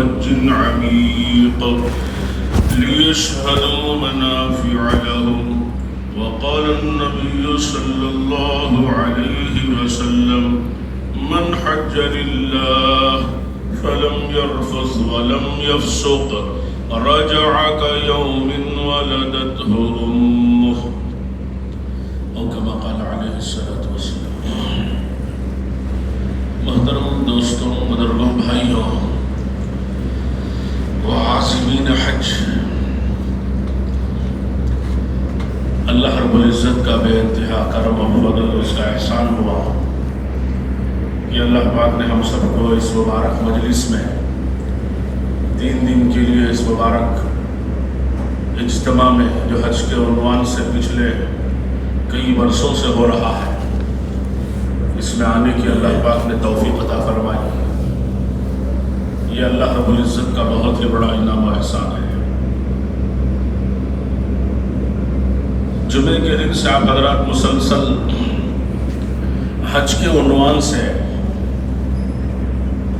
فج عميق ليشهدوا منافع لهم. وقال النبي صلى الله عليه وسلم من حج لله فلم يرفث ولم يفسق رجع كيوم ولدته أمه أو كما قال عليه الصلاة والسلام. محترم دوستوں، بزرگوں، بھائیوں و عازمین حج، اللہ رب العزت کا بے انتہا کرم و فضل، اس کا احسان ہوا کہ اللہ پاک نے ہم سب کو اس مبارک مجلس میں 3 دن کے لیے اس مبارک اجتماع میں جو حج کے عنوان سے پچھلے کئی برسوں سے ہو رہا ہے، اس میں آنے کی اللہ پاک نے توفیق عطا فرمائی. یہ اللہ رب العزت کا بہت ہی بڑا انعام و احسان ہے. جمعے کے دن سے آپ حضرات مسلسل حج کے عنوان سے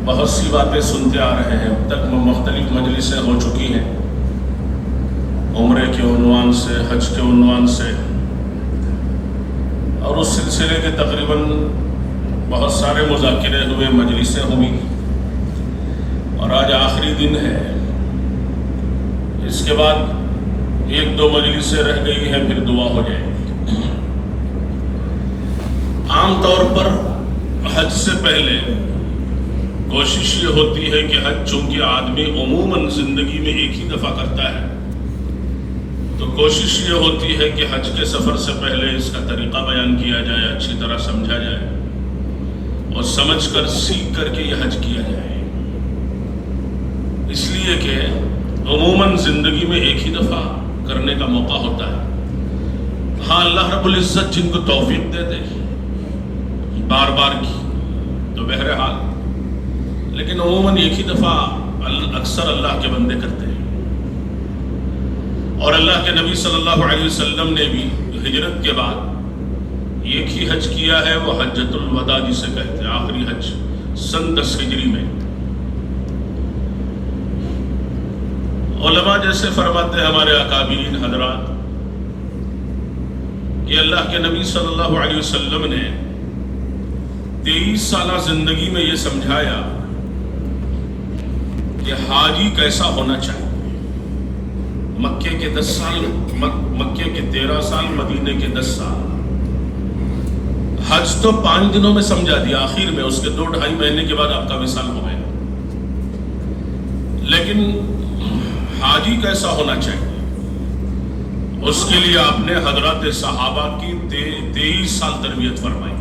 بہت سی باتیں سنتے آ رہے ہیں. اب تک مختلف مجلسیں ہو چکی ہیں، عمرے کے عنوان سے، حج کے عنوان سے، اور اس سلسلے کے تقریباً بہت سارے مذاکرے ہوئے، مجلسیں ہوئی، اور آج آخری دن ہے. اس کے بعد 1-2 مجلسیں رہ گئی ہیں، پھر دعا ہو جائے گی. عام طور پر حج سے پہلے کوشش یہ ہوتی ہے کہ حج چونکہ آدمی عموماً زندگی میں ایک ہی دفعہ کرتا ہے، تو کوشش یہ ہوتی ہے کہ حج کے سفر سے پہلے اس کا طریقہ بیان کیا جائے، اچھی طرح سمجھا جائے، اور سمجھ کر سیکھ کر کے یہ حج کیا جائے. اس لیے کہ عموماً زندگی میں ایک ہی دفعہ کرنے کا موقع ہوتا ہے. ہاں، اللہ رب العزت جن کو توفیق دے دے بار بار کی تو بہرحال، لیکن عموماً ایک ہی دفعہ اکثر اللہ کے بندے کرتے ہیں. اور اللہ کے نبی صلی اللہ علیہ وسلم نے بھی ہجرت کے بعد ایک ہی حج کیا ہے، وہ حجۃ الوداع جسے کہتے ہیں، آخری حج سن 10 ہجری میں. علماء جیسے فرماتے ہیں ہمارے اکابرین حضرات کہ اللہ کے نبی صلی اللہ علیہ وسلم نے 23 سالہ زندگی میں یہ سمجھایا کہ حاجی کیسا ہونا چاہیے. مکے کے 10 سال، مکے کے 13 سال، مدینے کے 10 سال. حج تو 5 دنوں میں سمجھا دیا آخر میں، اس کے 2-2.5 مہینے کے بعد آپ کا وصال ہو گیا. لیکن حاجی کیسا ہونا چاہیے، اس کے لیے آپ نے حضرات صحابہ کی 23 سال تربیت فرمائی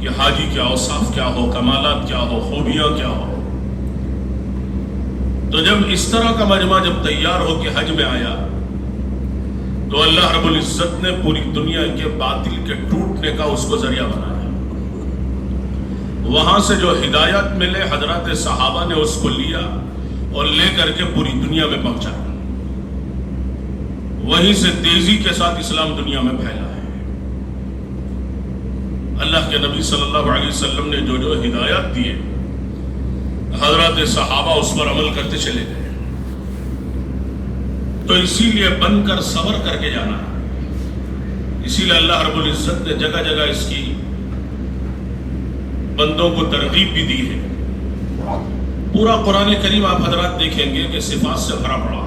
کہ حاجی کے اوصاف کیا ہو، کمالات کیا ہو، خوبیاں کیا ہو. تو جب اس طرح کا مجمع جب تیار ہو کے حج میں آیا، تو اللہ رب العزت نے پوری دنیا کے باطل کے ٹوٹنے کا اس کو ذریعہ بنایا. وہاں سے جو ہدایت ملے، حضرات صحابہ نے اس کو لیا اور لے کر کے پوری دنیا میں پہنچا. وہیں سے تیزی کے ساتھ اسلام دنیا میں پھیلا ہے. اللہ کے نبی صلی اللہ علیہ وسلم نے جو جو ہدایات دیے، حضرات صحابہ اس پر عمل کرتے چلے گئے. تو اسی لیے بن کر صبر کر کے جانا. اسی لیے اللہ رب العزت نے جگہ جگہ اس کی بندوں کو ترغیب بھی دی ہے. پورا قرآن کریم آپ حضرات دیکھیں گے کہ صفات سے بھرا پڑا.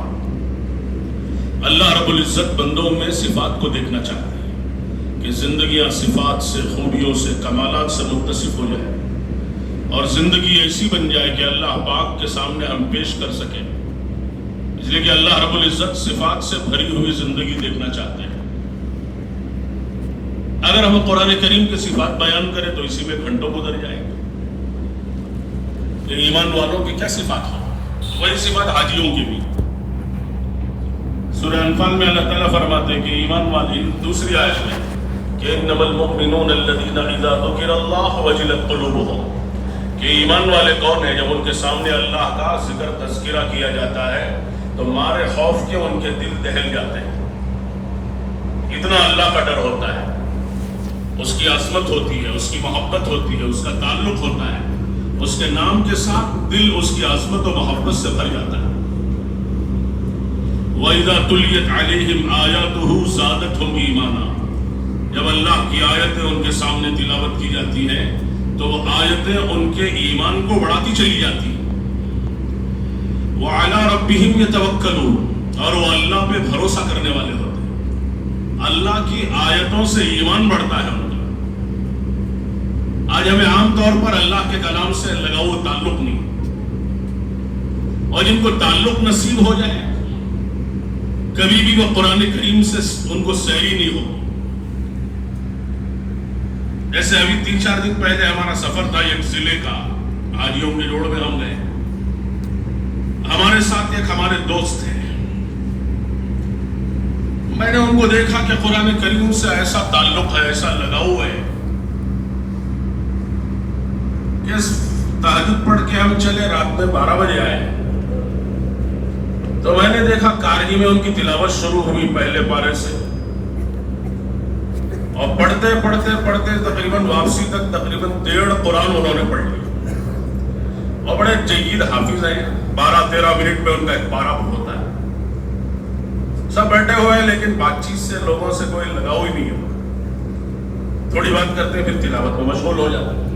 اللہ رب العزت بندوں میں صفات کو دیکھنا چاہتے ہیں کہ زندگیاں صفات سے، خوبیوں سے، کمالات سے متصف ہو جائے، اور زندگی ایسی بن جائے کہ اللہ پاک کے سامنے ہم پیش کر سکیں. اس لیے کہ اللہ رب العزت صفات سے بھری ہوئی زندگی دیکھنا چاہتے ہیں. اگر ہم قرآن کریم کے صفات بیان کریں تو اسی میں گھنٹوں گزر جائیں گے. ایمان والوں کی کیا صفات ہو، وہی صفات حاجیوں کی بھی. سورہ انفال میں اللہ تعالیٰ فرماتے ہیں کہ ایمان والے، دوسری آیت میں کہ انما المؤمنون الذین اذا ذکر اللہ وجلت قلوبهم، کہ ایمان والے کون ہیں؟ جب ان کے سامنے اللہ کا ذکر تذکرہ کیا جاتا ہے تو مارے خوف کے ان کے دل دہل جاتے ہیں. اتنا اللہ کا ڈر ہوتا ہے، اس کی عظمت ہوتی ہے، اس کی محبت ہوتی ہے، اس کا تعلق ہوتا ہے، اس کے نام کے ساتھ دل اس کی عظمت و محبت سے بھر جاتا ہے. وَإِذَا تُلِيَتْ عَلَيْهِمْ آيَاتُهُ زَادَتْهُمْ إِيمَانًا. جب اللہ کی آیتیں ان کے سامنے تلاوت کی جاتی ہیں تو وہ آیتیں ان کے ایمان کو بڑھاتی چلی جاتی ہیں. وَعَلَىٰ رَبِّهِمْ يَتَوَكَّلُونَ. اور وہ اللہ پہ بھروسہ کرنے والے ہوتے ہیں. اللہ کی آیتوں سے ایمان بڑھتا ہے ان کا. آج ہمیں عام طور پر اللہ کے کلام سے لگا ہوا تعلق نہیں، اور جن کو تعلق نصیب ہو جائے کبھی بھی وہ قرآن کریم سے ان کو سیری نہیں ہو. جیسے ابھی 3-4 دن پہلے ہمارا سفر تھا ایک ضلع کا، حاجیوں کے جوڑ میں ہم گئے. ہمارے ساتھ ایک ہمارے دوست تھے. میں نے ان کو دیکھا کہ قرآن کریم سے ایسا تعلق ہے، ایسا لگاؤ ہے کہ تہجد پڑھ کے ہم چلے، رات میں 12 بجے آئے تو میں نے دیکھا کار ہی میں ان کی تلاوت شروع ہوئی پہلے پارے سے، اور پڑھتے پڑھتے پڑھتے تقریباً واپسی تک تقریباً 1.5 قرآن انہوں نے پڑھ لیا. اور بڑے جید حافظ ہیں. 12-13 منٹ میں ان کا ایک پارہ ہوتا ہے. سب بیٹھے ہوئے ہیں لیکن بات چیت سے لوگوں سے کوئی لگاؤ ہی نہیں ہے. تھوڑی بات کرتے ہیں پھر تلاوت میں مشغول ہو جاتے ہیں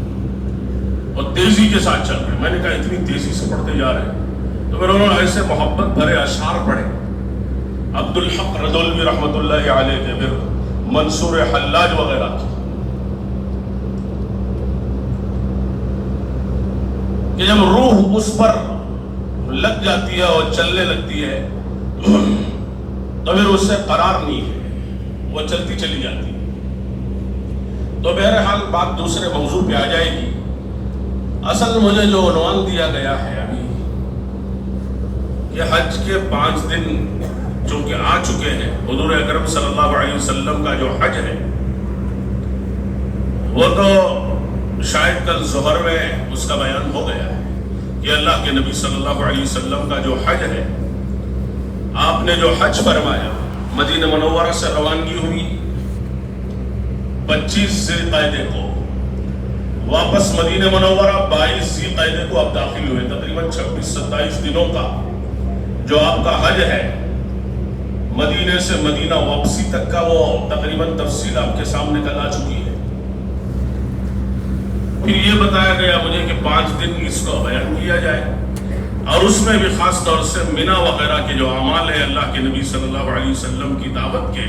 اور تیزی کے ساتھ چل رہے ہیں. میں نے کہا اتنی تیزی سے پڑھتے جا رہے ہیں تو پھر انہوں نے ایسے محبت بھرے اشعار پڑھے. عبدالحق رضولوی رحمۃ اللہ علیہ کے، پھر منصور حلاج وغیرہ کی، کہ جب روح اس پر لگ جاتی ہے اور چلنے لگتی ہے تو پھر اس سے قرار نہیں ہے، وہ چلتی چلی جاتی ہے. تو بہرحال بات دوسرے موضوع پہ آ جائے گی. اصل مجھے جو عنوان دیا گیا ہے ابھی کہ حج کے 5 دن چونکہ آ چکے ہیں، حضور اکرم صلی اللہ علیہ وسلم کا جو حج ہے وہ تو شاید کل ظہر میں اس کا بیان ہو گیا ہے کہ اللہ کے نبی صلی اللہ علیہ وسلم کا جو حج ہے، آپ نے جو حج فرمایا، مدینہ منورہ سے روانگی ہوئی 25 ذی القعدہ کو، واپس مدینہ منورہ 22 ذی القعدہ کو آپ داخل ہوئے. تقریباً 26-27 دنوں کا جو آپ کا حج ہے، مدینے سے مدینہ واپسی تک کا، وہ تقریباً تفصیل آپ کے سامنے کل آ چکی ہے. پھر یہ بتایا گیا مجھے کہ 5 دن اس کو بیان کیا جائے، اور اس میں بھی خاص طور سے مینا وغیرہ کے جو اعمال ہیں اللہ کے نبی صلی اللہ علیہ وسلم کی دعوت کے،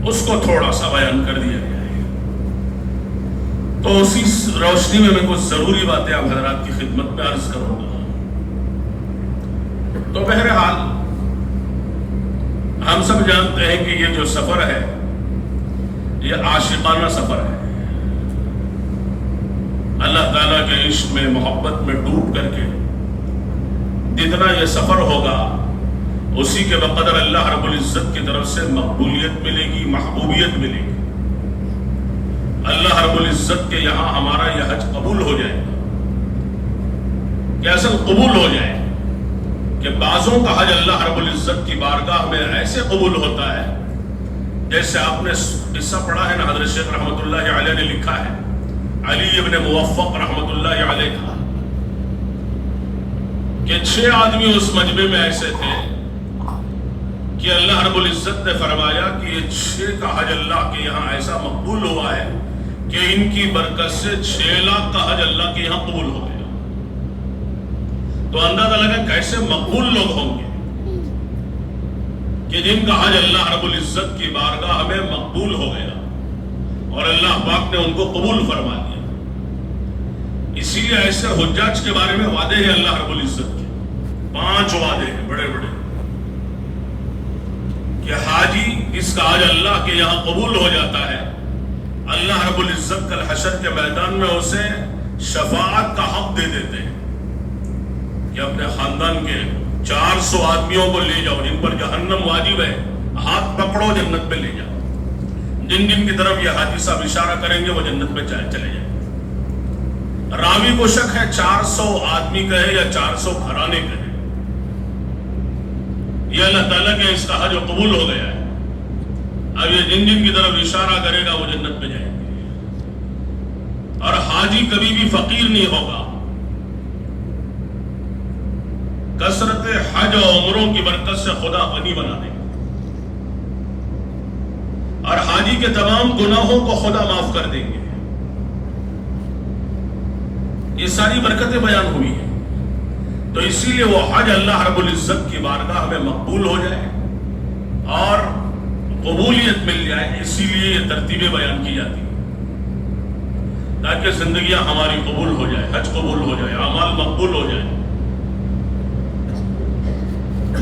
اس کو تھوڑا سا بیان کر دیا گیا ہے. تو اسی روشنی میں کچھ ضروری باتیں آپ حضرات کی خدمت میں عرض کروں گا. تو بہرحال ہم سب جانتے ہیں کہ یہ جو سفر ہے یہ عاشقانہ سفر ہے. اللہ تعالیٰ کے عشق میں، محبت میں ڈوب کر کے جتنا یہ سفر ہوگا اسی کے بقدر اللہ رب العزت کی طرف سے مقبولیت ملے گی، محبوبیت ملے گی. اللہ رب العزت کے یہاں ہمارا یہ حج قبول ہو جائے گا، کہ اصل قبول ہو جائے کہ بعضوں کا حج اللہ رب العزت کی بارگاہ میں ایسے قبول ہوتا ہے جیسے آپ نے قصہ پڑھا ہے نا، حضرت شیخ رحمۃ اللہ علیہ نے لکھا ہے، علی ابن موفق رحمۃ اللہ علیہ کا، کہ 6 آدمی اس مجمع میں ایسے تھے کہ اللہ رب العزت نے فرمایا کہ یہ 6 کا حج اللہ کے یہاں ایسا مقبول ہوا ہے کہ ان کی برکت سے 6 لاکھ کا حج اللہ کے یہاں قبول ہو گیا. تو اندازہ لگا کیسے مقبول لوگ ہوں گے کہ جن کا حج اللہ رب العزت کی بارگاہ میں مقبول ہو گیا اور اللہ پاک نے ان کو قبول فرما دیا. اسی لیے ایسے حجاج کے بارے میں وعدے ہیں اللہ رب العزت کے، 5 وعدے ہیں بڑے بڑے، کہ حاجی جس کا حج اللہ کے یہاں قبول ہو جاتا ہے، اللہ رب العزت کل حشر کے میدان میں اسے شفاعت کا حق دے دیتے ہیں کہ اپنے خاندان کے 400 آدمیوں کو لے جاؤ جن پر جہنم واجب ہے، ہاتھ پکڑو جنت میں لے جاؤ. جن جن کی طرف یہ حاجی صاحب اشارہ کریں گے وہ جنت میں چلے جائیں. راوی کو شک ہے 400 آدمی کہے یا 400 گھرانے کہے، یہ اللہ تعالیٰ کے اس کا حج قبول ہو گیا ہے. اب یہ جن جن کی طرف اشارہ کرے گا وہ جنت میں جائیں گے. اور حاجی کبھی بھی فقیر نہیں ہوگا، کثرت حج و عمروں کی برکت سے خدا غنی بنا دے گا، اور حاجی کے تمام گناہوں کو خدا معاف کر دیں گے۔ یہ ساری برکتیں بیان ہوئی ہیں، تو اسی لیے وہ حج اللہ رب العزت کی بارگاہ میں مقبول ہو جائے اور قبولیت مل جائے، اسی لیے یہ ترتیبیں بیان کی جاتی ہیں تاکہ زندگیاں ہماری قبول ہو جائے، حج قبول ہو جائے، اعمال مقبول ہو جائے،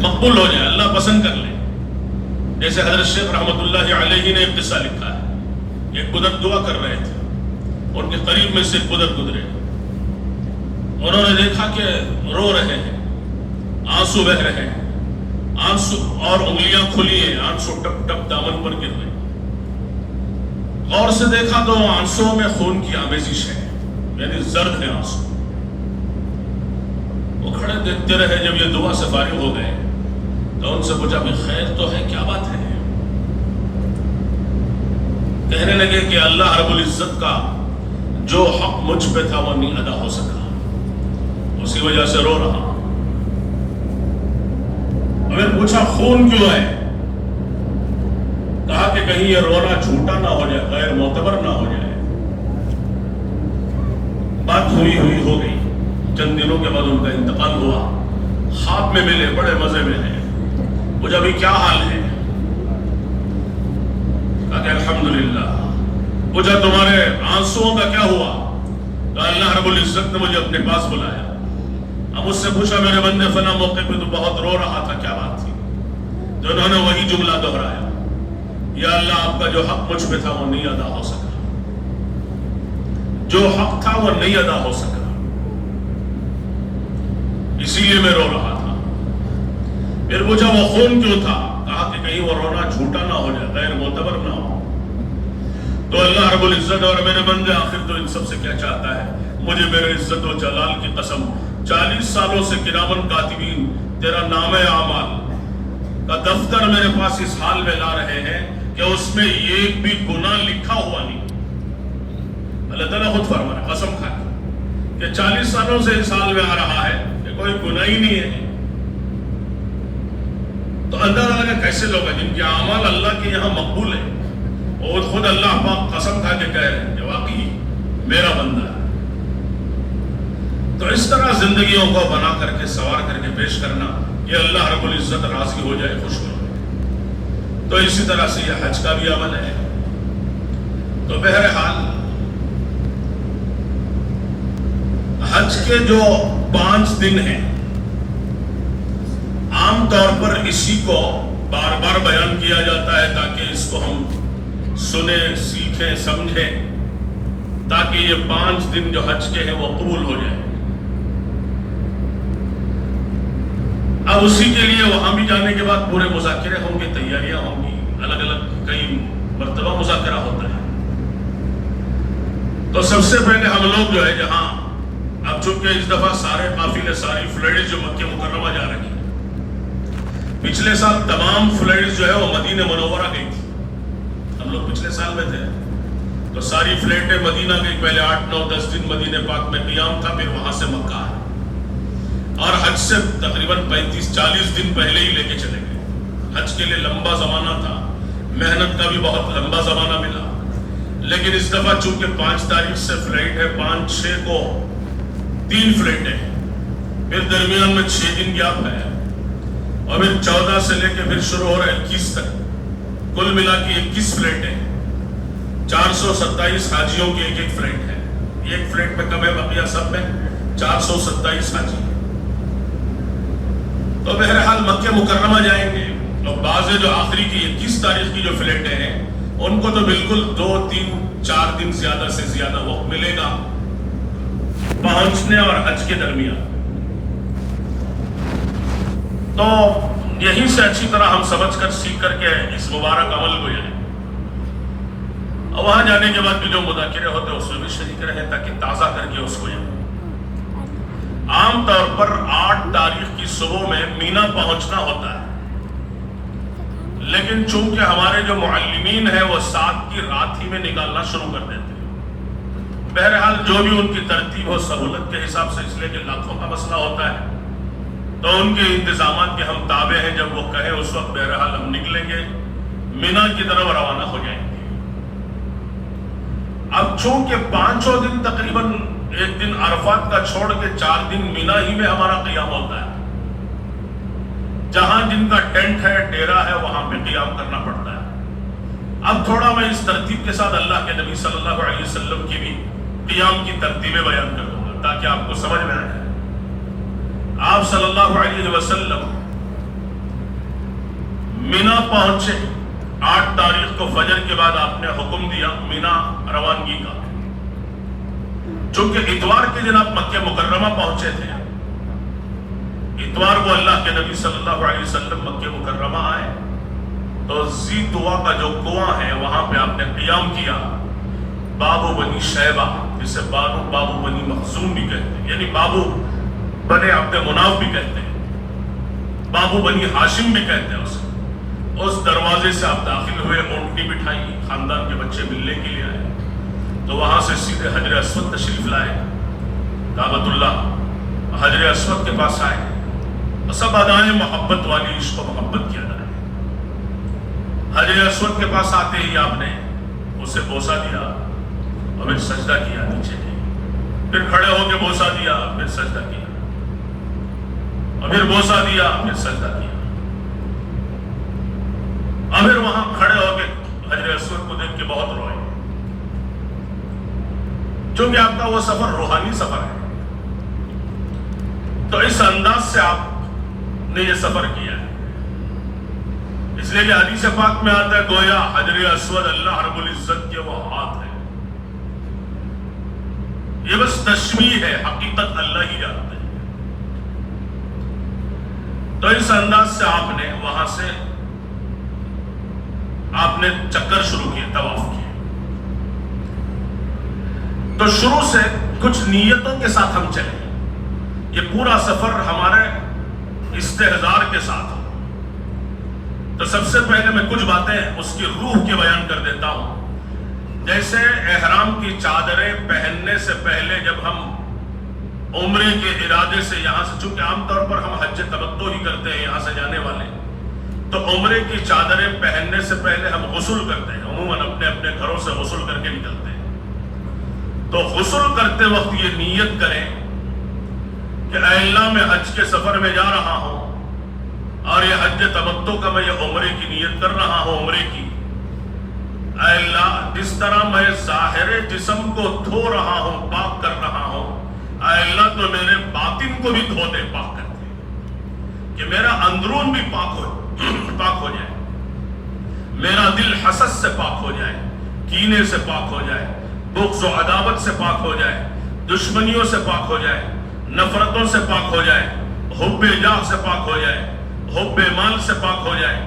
مقبول ہو جائے، اللہ پسند کر لے۔ جیسے حضرت شیخ رحمۃ اللہ علیہ نے ایک قصہ لکھا ہے، ایک بزرگ دعا کر رہے تھے، ان کے قریب میں سے ایک بزرگ گزرے، انہوں نے دیکھا کہ رو رہے ہیں، آنسو بہ رہے ہیں، آنسو اور انگلیاں کھلی ہیں، آنسو ٹپ ٹپ دامن پر گر رہے ہیں۔ غور سے دیکھا تو آنسوں میں خون کی آمیزش ہے، یعنی زرد ہے آنسو۔ وہ کھڑے دیکھتے رہے، جب یہ دعا سے فارغ ہو گئے تو ان سے پوچھا بھی خیر تو ہے، کیا بات ہے؟ کہنے لگے کہ اللہ رب العزت کا جو حق مجھ پہ تھا وہ نہیں ادا ہو سکا، اسی وجہ سے رو رہا۔ ہمیں پوچھا خون کیوں ہے؟ کہا کہ کہیں یہ رونا جھوٹا نہ ہو جائے، غیر معتبر نہ ہو جائے۔ بات ہوئی ہو گئی، چند دنوں کے بعد ان کا انتقال ہوا، خواب میں ملے، بڑے مزے میں ہیں، پوچھا ابھی کیا حال ہے؟ کہا کہ الحمدللہ۔ پوچھا تمہارے آنسوؤں کا کیا ہوا؟ کہا اللہ رب العزت نے مجھے اپنے پاس بلایا۔ اب اس سے پوچھا میرے بندے فلاں موقع پہ تو بہت رو رہا تھا، کیا بات تھی؟ تو انہوں نے وہی جملہ دہرایا، یا اللہ آپ کا جو حق مجھ پہ تھا وہ نہیں ادا ہو سکا، جو حق تھا وہ نہیں ادا ہو سکا، اسی لیے میں رو رہا تھا۔ پھر پوچھا وہ خون کیوں تھا؟ کہا کہ کہیں وہ رونا جھوٹا نہ ہو جائے، غیر معتبر نہ ہو۔ تو اللہ رب العزت اور میرے بندے آخر تو ان سب سے کیا چاہتا ہے؟ مجھے میرے عزت و جلال کی قسم 40 سالوں سے کرامن کاتبین تیرا نام اعمال کا دفتر میرے پاس اس حال میں لا رہے ہیں کہ اس میں ایک بھی گناہ لکھا ہوا نہیں۔ اللہ تعالیٰ خود فرما رہا ہے قسم کھا کے کہ 40 سالوں سے اس حال میں آ رہا ہے کہ کوئی گناہ ہی نہیں ہے۔ تو اندازہ لگا کیسے لوگ ہیں جن کے اعمال اللہ کے یہاں مقبول ہے، اور خود اللہ پاک قسم کھا کے کہہ رہے ہیں کہ واقعی میرا بندہ ہے۔ تو اس طرح زندگیوں کو بنا کر کے سوار کر کے پیش کرنا، یہ اللہ رب العزت راضی ہو جائے، خوش ہو جائے۔ تو اسی طرح سے یہ حج کا بھی عمل ہے۔ تو بہرحال حج کے جو 5 دن ہیں، عام طور پر اسی کو بار بار بیان کیا جاتا ہے تاکہ اس کو ہم سنیں، سیکھیں، سمجھیں، تاکہ یہ 5 دن جو حج کے ہیں وہ قبول ہو جائیں۔ اب اسی کے لیے وہاں بھی جانے کے بعد پورے مذاکرے ہوں گے، تیاریاں ہوں گی، الگ الگ کئی مرتبہ مذاکرہ ہوتا ہے۔ تو سب سے پہلے ہم لوگ جو ہے جہاں اب چونکہ اس دفعہ سارے قافلے، ساری فلائٹس جو مکہ مکرمہ جا رہی ہیں، پچھلے سال تمام فلائٹس جو ہے وہ مدینہ منورہ گئی تھی، ہم لوگ پچھلے سال میں تھے، تو ساری فلائٹیں مدینہ گئی، پہلے 8، 9، 10 دن مدینہ پاک میں قیام تھا، پھر وہاں سے مکہ آئے، اور حج سے تقریباً 35-40 دن پہلے ہی لے کے چلے گئے۔ حج کے لیے لمبا زمانہ تھا، محنت کا بھی بہت لمبا زمانہ ملا، لیکن اس دفعہ چونکہ 5 تاریخ سے فلائٹ ہے، 5-6 کو 3 فلائٹیں، پھر درمیان میں 6 دن گیپ ہے، اور پھر 14 سے لے کے پھر شروع ہو رہا ہے 21 تک، کل ملا کے 21 فلائٹیں، 427 حاجیوں کی ایک فلائٹ ہے۔ ایک فلائٹ میں کم ہے، بقیہ سب میں 427 حاجی۔ تو بہرحال مکہ مکرمہ جائیں گے، اور بعض جو آخری کی 21 تاریخ کی جو فلائٹیں ہیں ان کو تو بالکل 2-3-4 دن زیادہ سے زیادہ وقت ملے گا پہنچنے اور حج کے درمیان۔ تو یہیں سے اچھی طرح ہم سمجھ کر سیکھ کر کے اس مبارک عمل کو جائیں، اور وہاں جانے کے بعد بھی جو مذاکرے ہوتے ہیں اس میں بھی شریک رہیں تاکہ تازہ کر کے اس کو جائیں۔ عام طور پر 8 تاریخ کی صبح میں مینا پہنچنا ہوتا ہے، لیکن چونکہ ہمارے جو معلمین ہیں وہ 7 کی رات ہی میں نکالنا شروع کر دیتے ہیں۔ بہرحال جو بھی ان کی ترتیب ہو سہولت کے حساب سے، اس لیے کہ لاکھوں کا مسئلہ ہوتا ہے، تو ان کے انتظامات کے ہم تابع ہیں. جب وہ کہیں اس وقت بہرحال ہم نکلیں گے، مینا کی طرف روانہ ہو جائیں گے. اب چونکہ 5 دن تقریباً، ایک دن عرفات کا چھوڑ کے 4 دن مینا ہی میں ہمارا قیام ہوتا ہے. جہاں جن کا ٹینٹ ہے، ڈیرا ہے، وہاں پہ قیام کرنا پڑتا ہے. اب تھوڑا میں اس ترتیب کے ساتھ اللہ کے نبی صلی اللہ علیہ وسلم کی بھی قیام کی ترتیبیں بیان کر دوں گا تاکہ آپ کو سمجھ میں آئے. آپ صلی اللہ علیہ وسلم مینا پہنچے 8 تاریخ کو فجر کے بعد. آپ نے حکم دیا مینا روانگی کا. چونکہ اتوار کے دن آپ مکہ مکرمہ پہنچے تھے، اتوار کو اللہ کے نبی صلی اللہ علیہ وسلم مکہ مکرمہ آئے تو ذی طوا کا جو کنواں ہے وہاں پہ آپ نے قیام کیا. بابو بنی شیبہ، جسے بابو بنی مخزوم بھی کہتے ہیں، یعنی بابو بنی عبد مناف بھی کہتے ہیں، بابو بنی ہاشم بھی کہتے ہیں اسے. اس دروازے سے آپ داخل ہوئے، اونٹنی بٹھائی، خاندان کے بچے ملنے کے لیے آئے تو وہاں سے سیدھے حجر اسود تشریف لائے. کعبۃ اللہ حجر اسود کے پاس آئے. سب ادائیں محبت والی، عشق و محبت کی ادائیں. حجر اسود کے پاس آتے ہی آپ نے اسے بوسہ دیا اور پھر سجدہ کیا نیچے. پھر کھڑے ہو کے بوسہ دیا، پھر سجدہ کیا، اور پھر بوسہ دیا، پھر سجدہ کیا. اور پھر وہاں کھڑے ہو کے حجر اسود کو دیکھ کے بہت روئے، چونکہ آپ کا وہ سفر روحانی سفر ہے. تو اس انداز سے آپ نے یہ سفر کیا ہے. اس لیے کہ حدیث پاک میں آتا ہے گویا حجر اسود اللہ رب العزت کے وہ ہاتھ ہے. یہ بس تشبیہ ہے، حقیقت اللہ ہی جانتے ہیں. تو اس انداز سے آپ نے وہاں سے آپ نے چکر شروع کیے، طواف کیے. تو شروع سے کچھ نیتوں کے ساتھ ہم چلے. یہ پورا سفر ہمارے استحضار کے ساتھ ہو. تو سب سے پہلے میں کچھ باتیں اس کی روح کے بیان کر دیتا ہوں. جیسے احرام کی چادریں پہننے سے پہلے جب ہم عمرے کے ارادے سے یہاں سے، چونکہ عام طور پر ہم حج تمتع ہی کرتے ہیں یہاں سے جانے والے، تو عمرے کی چادریں پہننے سے پہلے ہم غسل کرتے ہیں. عموماً اپنے اپنے گھروں سے غسل کر کے نکلتے ہیں. تو غسل کرتے وقت یہ نیت کریں کہ اے اللہ میں حج کے سفر میں جا رہا ہوں اور یہ حج تمتع کا میں یہ عمرے کی نیت کر رہا ہوں. عمرے کی اے اللہ جس طرح میں ظاہر جسم کو دھو رہا ہوں، پاک کر رہا ہوں، اے اللہ تو میرے باطن کو بھی دھو دے، پاک کر دے، کہ میرا اندرون بھی پاک ہو جائے، میرا دل حسد سے پاک ہو جائے، کینے سے پاک ہو جائے، بغض و عداوت سے پاک ہو جائے، دشمنیوں سے پاک ہو جائے، نفرتوں سے پاک ہو جائے، حب جاہ سے پاک ہو جائے، حب مال سے پاک ہو جائے،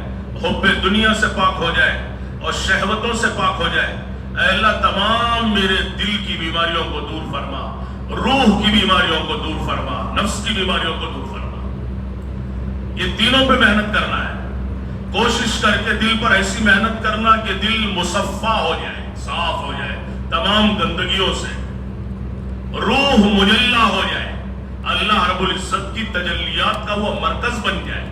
حب دنیا سے پاک ہو جائے اور شہوتوں سے پاک ہو جائے. اے اللہ تمام میرے دل کی بیماریوں کو دور فرما، روح کی بیماریوں کو دور فرما، نفس کی بیماریوں کو دور فرما. یہ تینوں پہ محنت کرنا ہے. کوشش کر کے دل پر ایسی محنت کرنا کہ دل مصفا ہو جائے، صاف ہو جائے تمام گندگیوں سے، روح مجلہ ہو جائے، اللہ رب العزت کی تجلیات کا وہ مرکز بن جائے،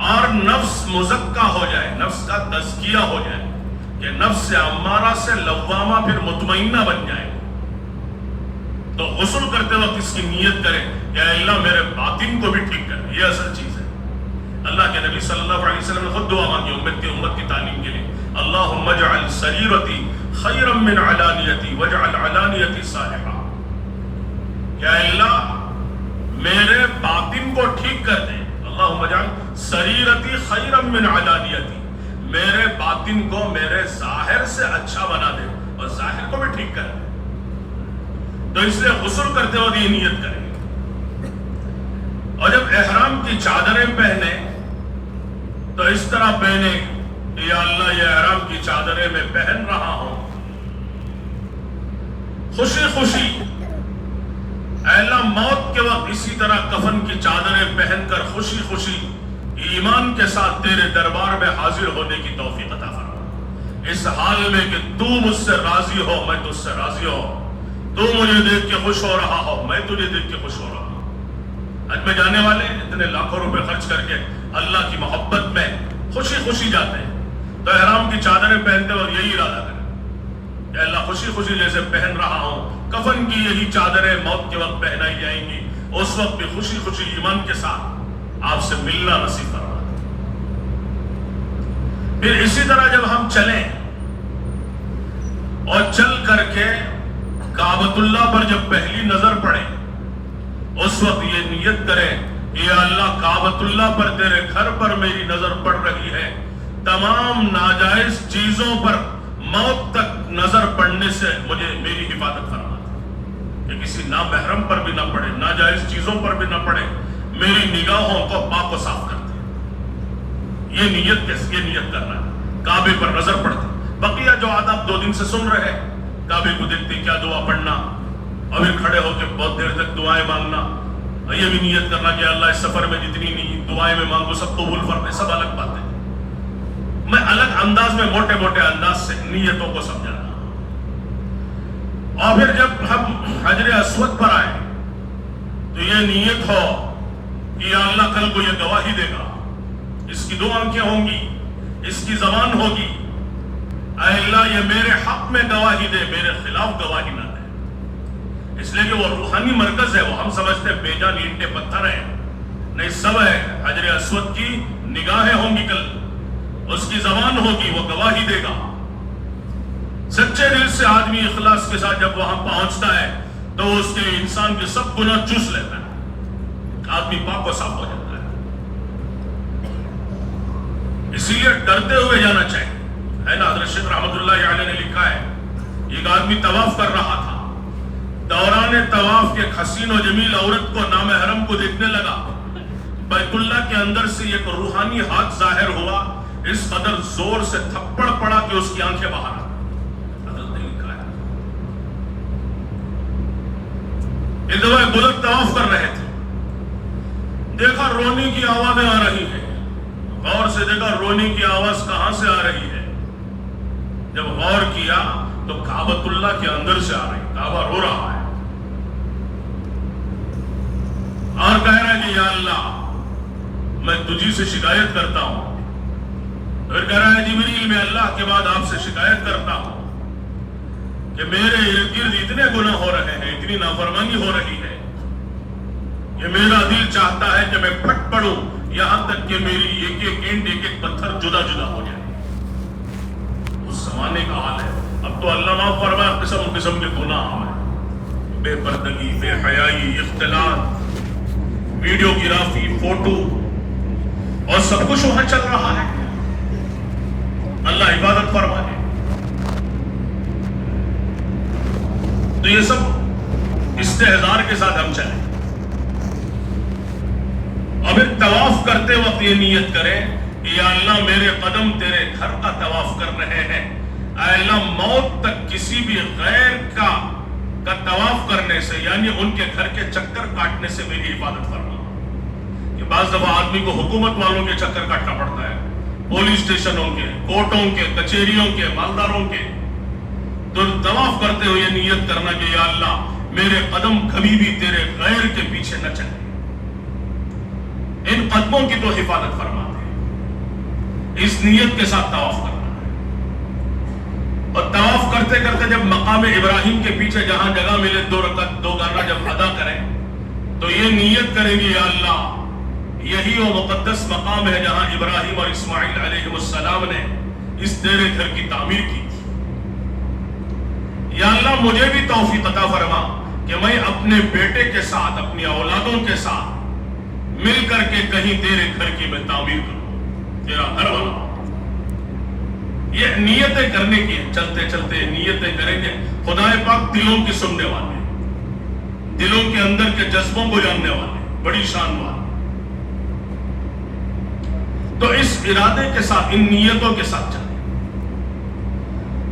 اور نفس مزکہ ہو جائے، نفس کا تزکیہ ہو جائے، کہ نفس امارہ سے لوامہ پھر مطمئنہ بن جائے. تو غسل کرتے وقت اس کی نیت کریں کہ اے اللہ میرے باطن کو بھی ٹھیک کر. یہ اصل چیز ہے. اللہ کے نبی صلی اللہ علیہ وسلم نے خود دعا مانگی امت کی تعلیم کے لیے، اللہم اجعل سریرتی خیرا من علانیتی واجعل علانیتی صالحا. کہ اے اللہ میرے باطن کو ٹھیک کر دے، اللہم اجعل سریرتی خیرا من علانیتی، میرے باطن کو میرے ظاہر سے اچھا بنا دے اور ظاہر کو بھی ٹھیک کر دے. تو اس لیے غسل کرتے وقت یہ نیت کریں. اور جب احرام کی چادریں پہنے تو اس طرح پہنے کہ یا اللہ یہ احرام کی چادریں میں پہن رہا ہوں خوشی خوشی. اے اللہ موت کے وقت اسی طرح کفن کی چادریں پہن کر خوشی خوشی ایمان کے ساتھ تیرے دربار میں حاضر ہونے کی توفیق عطا فرما، اس حال میں کہ تو مجھ سے راضی ہو، میں تجھ سے راضی ہو، تو مجھے دیکھ کے خوش ہو رہا ہو، میں تجھے دیکھ کے خوش ہو رہا ہوں. حج میں جانے والے اتنے لاکھوں روپے خرچ کر کے اللہ کی محبت میں خوشی خوشی جاتے ہیں، تو احرام کی چادریں پہنتے اور یہی ارادہ کریں کہ اللہ خوشی خوشی جیسے پہن رہا ہوں، کفن کی یہی چادریں موت کے وقت پہنائی جائیں گی، اس وقت بھی خوشی خوشی ایمان کے ساتھ آپ سے ملنا نصیب فرما۔ پھر اسی طرح جب ہم چلیں اور چل کر کے کعبۃ اللہ پر جب پہلی نظر پڑے، اس وقت یہ نیت کریں کہ یا اللہ کعبۃ اللہ پر تیرے گھر پر میری نظر پڑ رہی ہے، تمام ناجائز چیزوں پر موت تک نظر پڑنے سے مجھے میری حفاظت فرما، کہ کسی نامحرم پر بھی نہ پڑے، ناجائز چیزوں پر بھی نہ پڑے، میری نگاہوں کو پاک و صاف کر دے۔ یہ نیت کرنا ہے، کعبے پر نظر پڑتی۔ بقیہ جو آداب 2 دن سے سن رہے، کعبے کو دیکھتے کیا دعا پڑھنا، اور پھر کھڑے ہو کے بہت دیر تک دعائیں مانگنا، یہ بھی نیت کرنا کہ اللہ اس سفر میں جتنی دعائیں میں مانگو سب قبول فرمائے، سب الگ باتیں۔ میں الگ انداز میں موٹے موٹے انداز سے نیتوں کو سمجھانا۔ اور پھر جب ہم حجر اسود پر آئے تو یہ نیت ہو کہ یا اللہ کل کو یہ گواہی دے گا، اس کی 2 آنکھیں ہوں گی، اس کی زبان ہوگی، اے اللہ یہ میرے حق میں گواہی دے، میرے خلاف گواہی نہ دے۔ اس لیے کہ وہ روحانی مرکز ہے، وہ ہم سمجھتے ہیں بے جان اینٹیں پتھر ہیں، نہیں، سب ہے۔ حجر اسود کی نگاہیں ہوں گی، کل اس کی زبان ہوگی، وہ گواہی دے گا۔ سچے دل سے آدمی اخلاص کے ساتھ جب وہاں پہنچتا ہے تو اس کے انسان کے سب گناہ چوس لیتا ہے، آدمی پاک و صاف ہو جاتا ہے۔ اسی لیے ڈرتے ہوئے جانا چاہیے، ہے نا۔ حضرت شیخ رحمۃ اللہ علیہ نے لکھا ہے، ایک آدمی طواف کر رہا تھا، دوران طواف کے حسین و جمیل عورت کو نامحرم کو دیکھنے لگا، بیت اللہ کے اندر سے ایک روحانی ہاتھ ظاہر ہوا، اس قدر زور سے تھپڑ پڑا کہ اس کی آنکھیں باہر آ گئی۔ حضرت نے لکھا ہے، ایک دفعہ بلند طواف کر رہے تھے، دیکھا رونے کی آوازیں آ رہی ہیں، غور سے دیکھا رونے کی آواز کہاں سے آ رہی ہے، جب غور کیا تو کعبۃ اللہ کے اندر سے آ رہی، کعبہ رو رہا ہے اور کہہ رہا ہے کہ یا اللہ میں تجھی سے شکایت کرتا ہوں۔ پھر کہہ رہا ہے جبریل میں اللہ کے بعد آپ سے شکایت کرتا ہوں کہ میرے ارد گرد اتنے گناہ ہو رہے ہیں، اتنی نافرمانی ہو رہی ہے کہ میرا دل چاہتا ہے کہ میں پھٹ پڑوں، یہاں تک کہ میری ایک ایک اینٹ ایک ایک پتھر جدا جدا ہو جائے۔ اس زمانے کا حال ہے، اب تو اللہ معاف فرمائے، قسم قسم کے گناہ ہیں، بے پردگی، بے حیائی، اختلاط، ویڈیوگرافی، فوٹو، اور سب کچھ وہاں چل رہا ہے۔ اللہ عبادت فرمائے۔ تو یہ سب استحضار کے ساتھ ہم چلیں، اور پھر طواف کرتے وقت یہ نیت کریں کہ یا اللہ میرے قدم تیرے گھر کا طواف کر رہے ہیں، اے اللہ موت تک کسی بھی غیر کا طواف کرنے سے، یعنی ان کے گھر کے چکر کاٹنے سے میری حفاظت فرما۔ کہ بعض دفعہ آدمی کو حکومت والوں کے چکر کاٹنا پڑتا ہے، پولیس اسٹیشنوں کے، کورٹوں کے، کچہریوں کے، مالداروں کے، تو طواف کرتے ہوئے نیت کرنا کہ یا اللہ میرے قدم کبھی بھی تیرے غیر کے پیچھے نہ چلے، ان قدموں کی تو حفاظت فرما دے۔ اس نیت کے ساتھ طواف کرنا ہے، اور طواف کرتے کرتے جب مقام ابراہیم کے پیچھے جہاں جگہ ملے 2 رکعت 2 گانا جب ادا کریں تو یہ نیت کریں گے یا اللہ یہی وہ مقدس مقام ہے جہاں ابراہیم اور اسماعیل علیہ السلام نے اس تیرے گھر کی تعمیر کی تھی۔ یا اللہ مجھے بھی توفیق عطا فرما کہ میں اپنے بیٹے کے ساتھ، اپنی اولادوں کے ساتھ مل کر کے کہیں تیرے گھر کی میں تعمیر کروں، تیرا گھر بناؤں۔ یہ نیتیں کرنے کی، چلتے چلتے نیتیں کریں گے۔ خدا پاک دلوں کی سننے والے، دلوں کے اندر کے جذبوں کو جاننے والے، بڑی شان والے۔ تو اس ارادے کے ساتھ، ان نیتوں کے ساتھ چلیں۔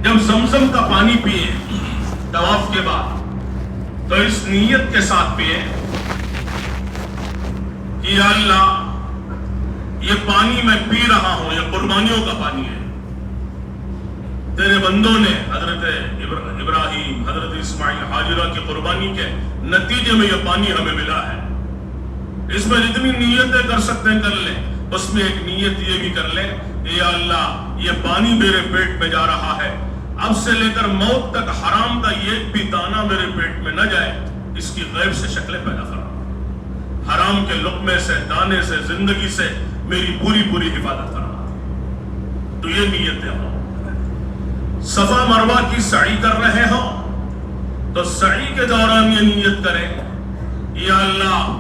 جب زمزم کا پانی پیئے طواف کے بعد تو اس نیت کے ساتھ پیئے کہ یا اللہ یہ پانی میں پی رہا ہوں، یہ قربانیوں کا پانی ہے، تیرے بندوں نے حضرت ابراہیم، حضرت اسماعیل، حاجرہ کی قربانی کے نتیجے میں یہ پانی ہمیں ملا ہے، اس میں جتنی نیتیں کر سکتے ہیں کر لیں. اس میں ایک نیت یہ بھی کر لیں کہ یا اللہ یہ پانی میرے پیٹ میں جا رہا ہے، اب سے لے کر موت تک حرام کا ایک بھی دانہ میرے پیٹ میں نہ جائے، اس کی غیب سے شکلیں پیدا کرنا، حرام کے لقمے سے، دانے سے، زندگی سے میری پوری حفاظت کرنا. تو یہ نیت ہے. صفا مروہ کی سعی کر رہے ہو تو سعی کے دوران یہ نیت کریں یا اللہ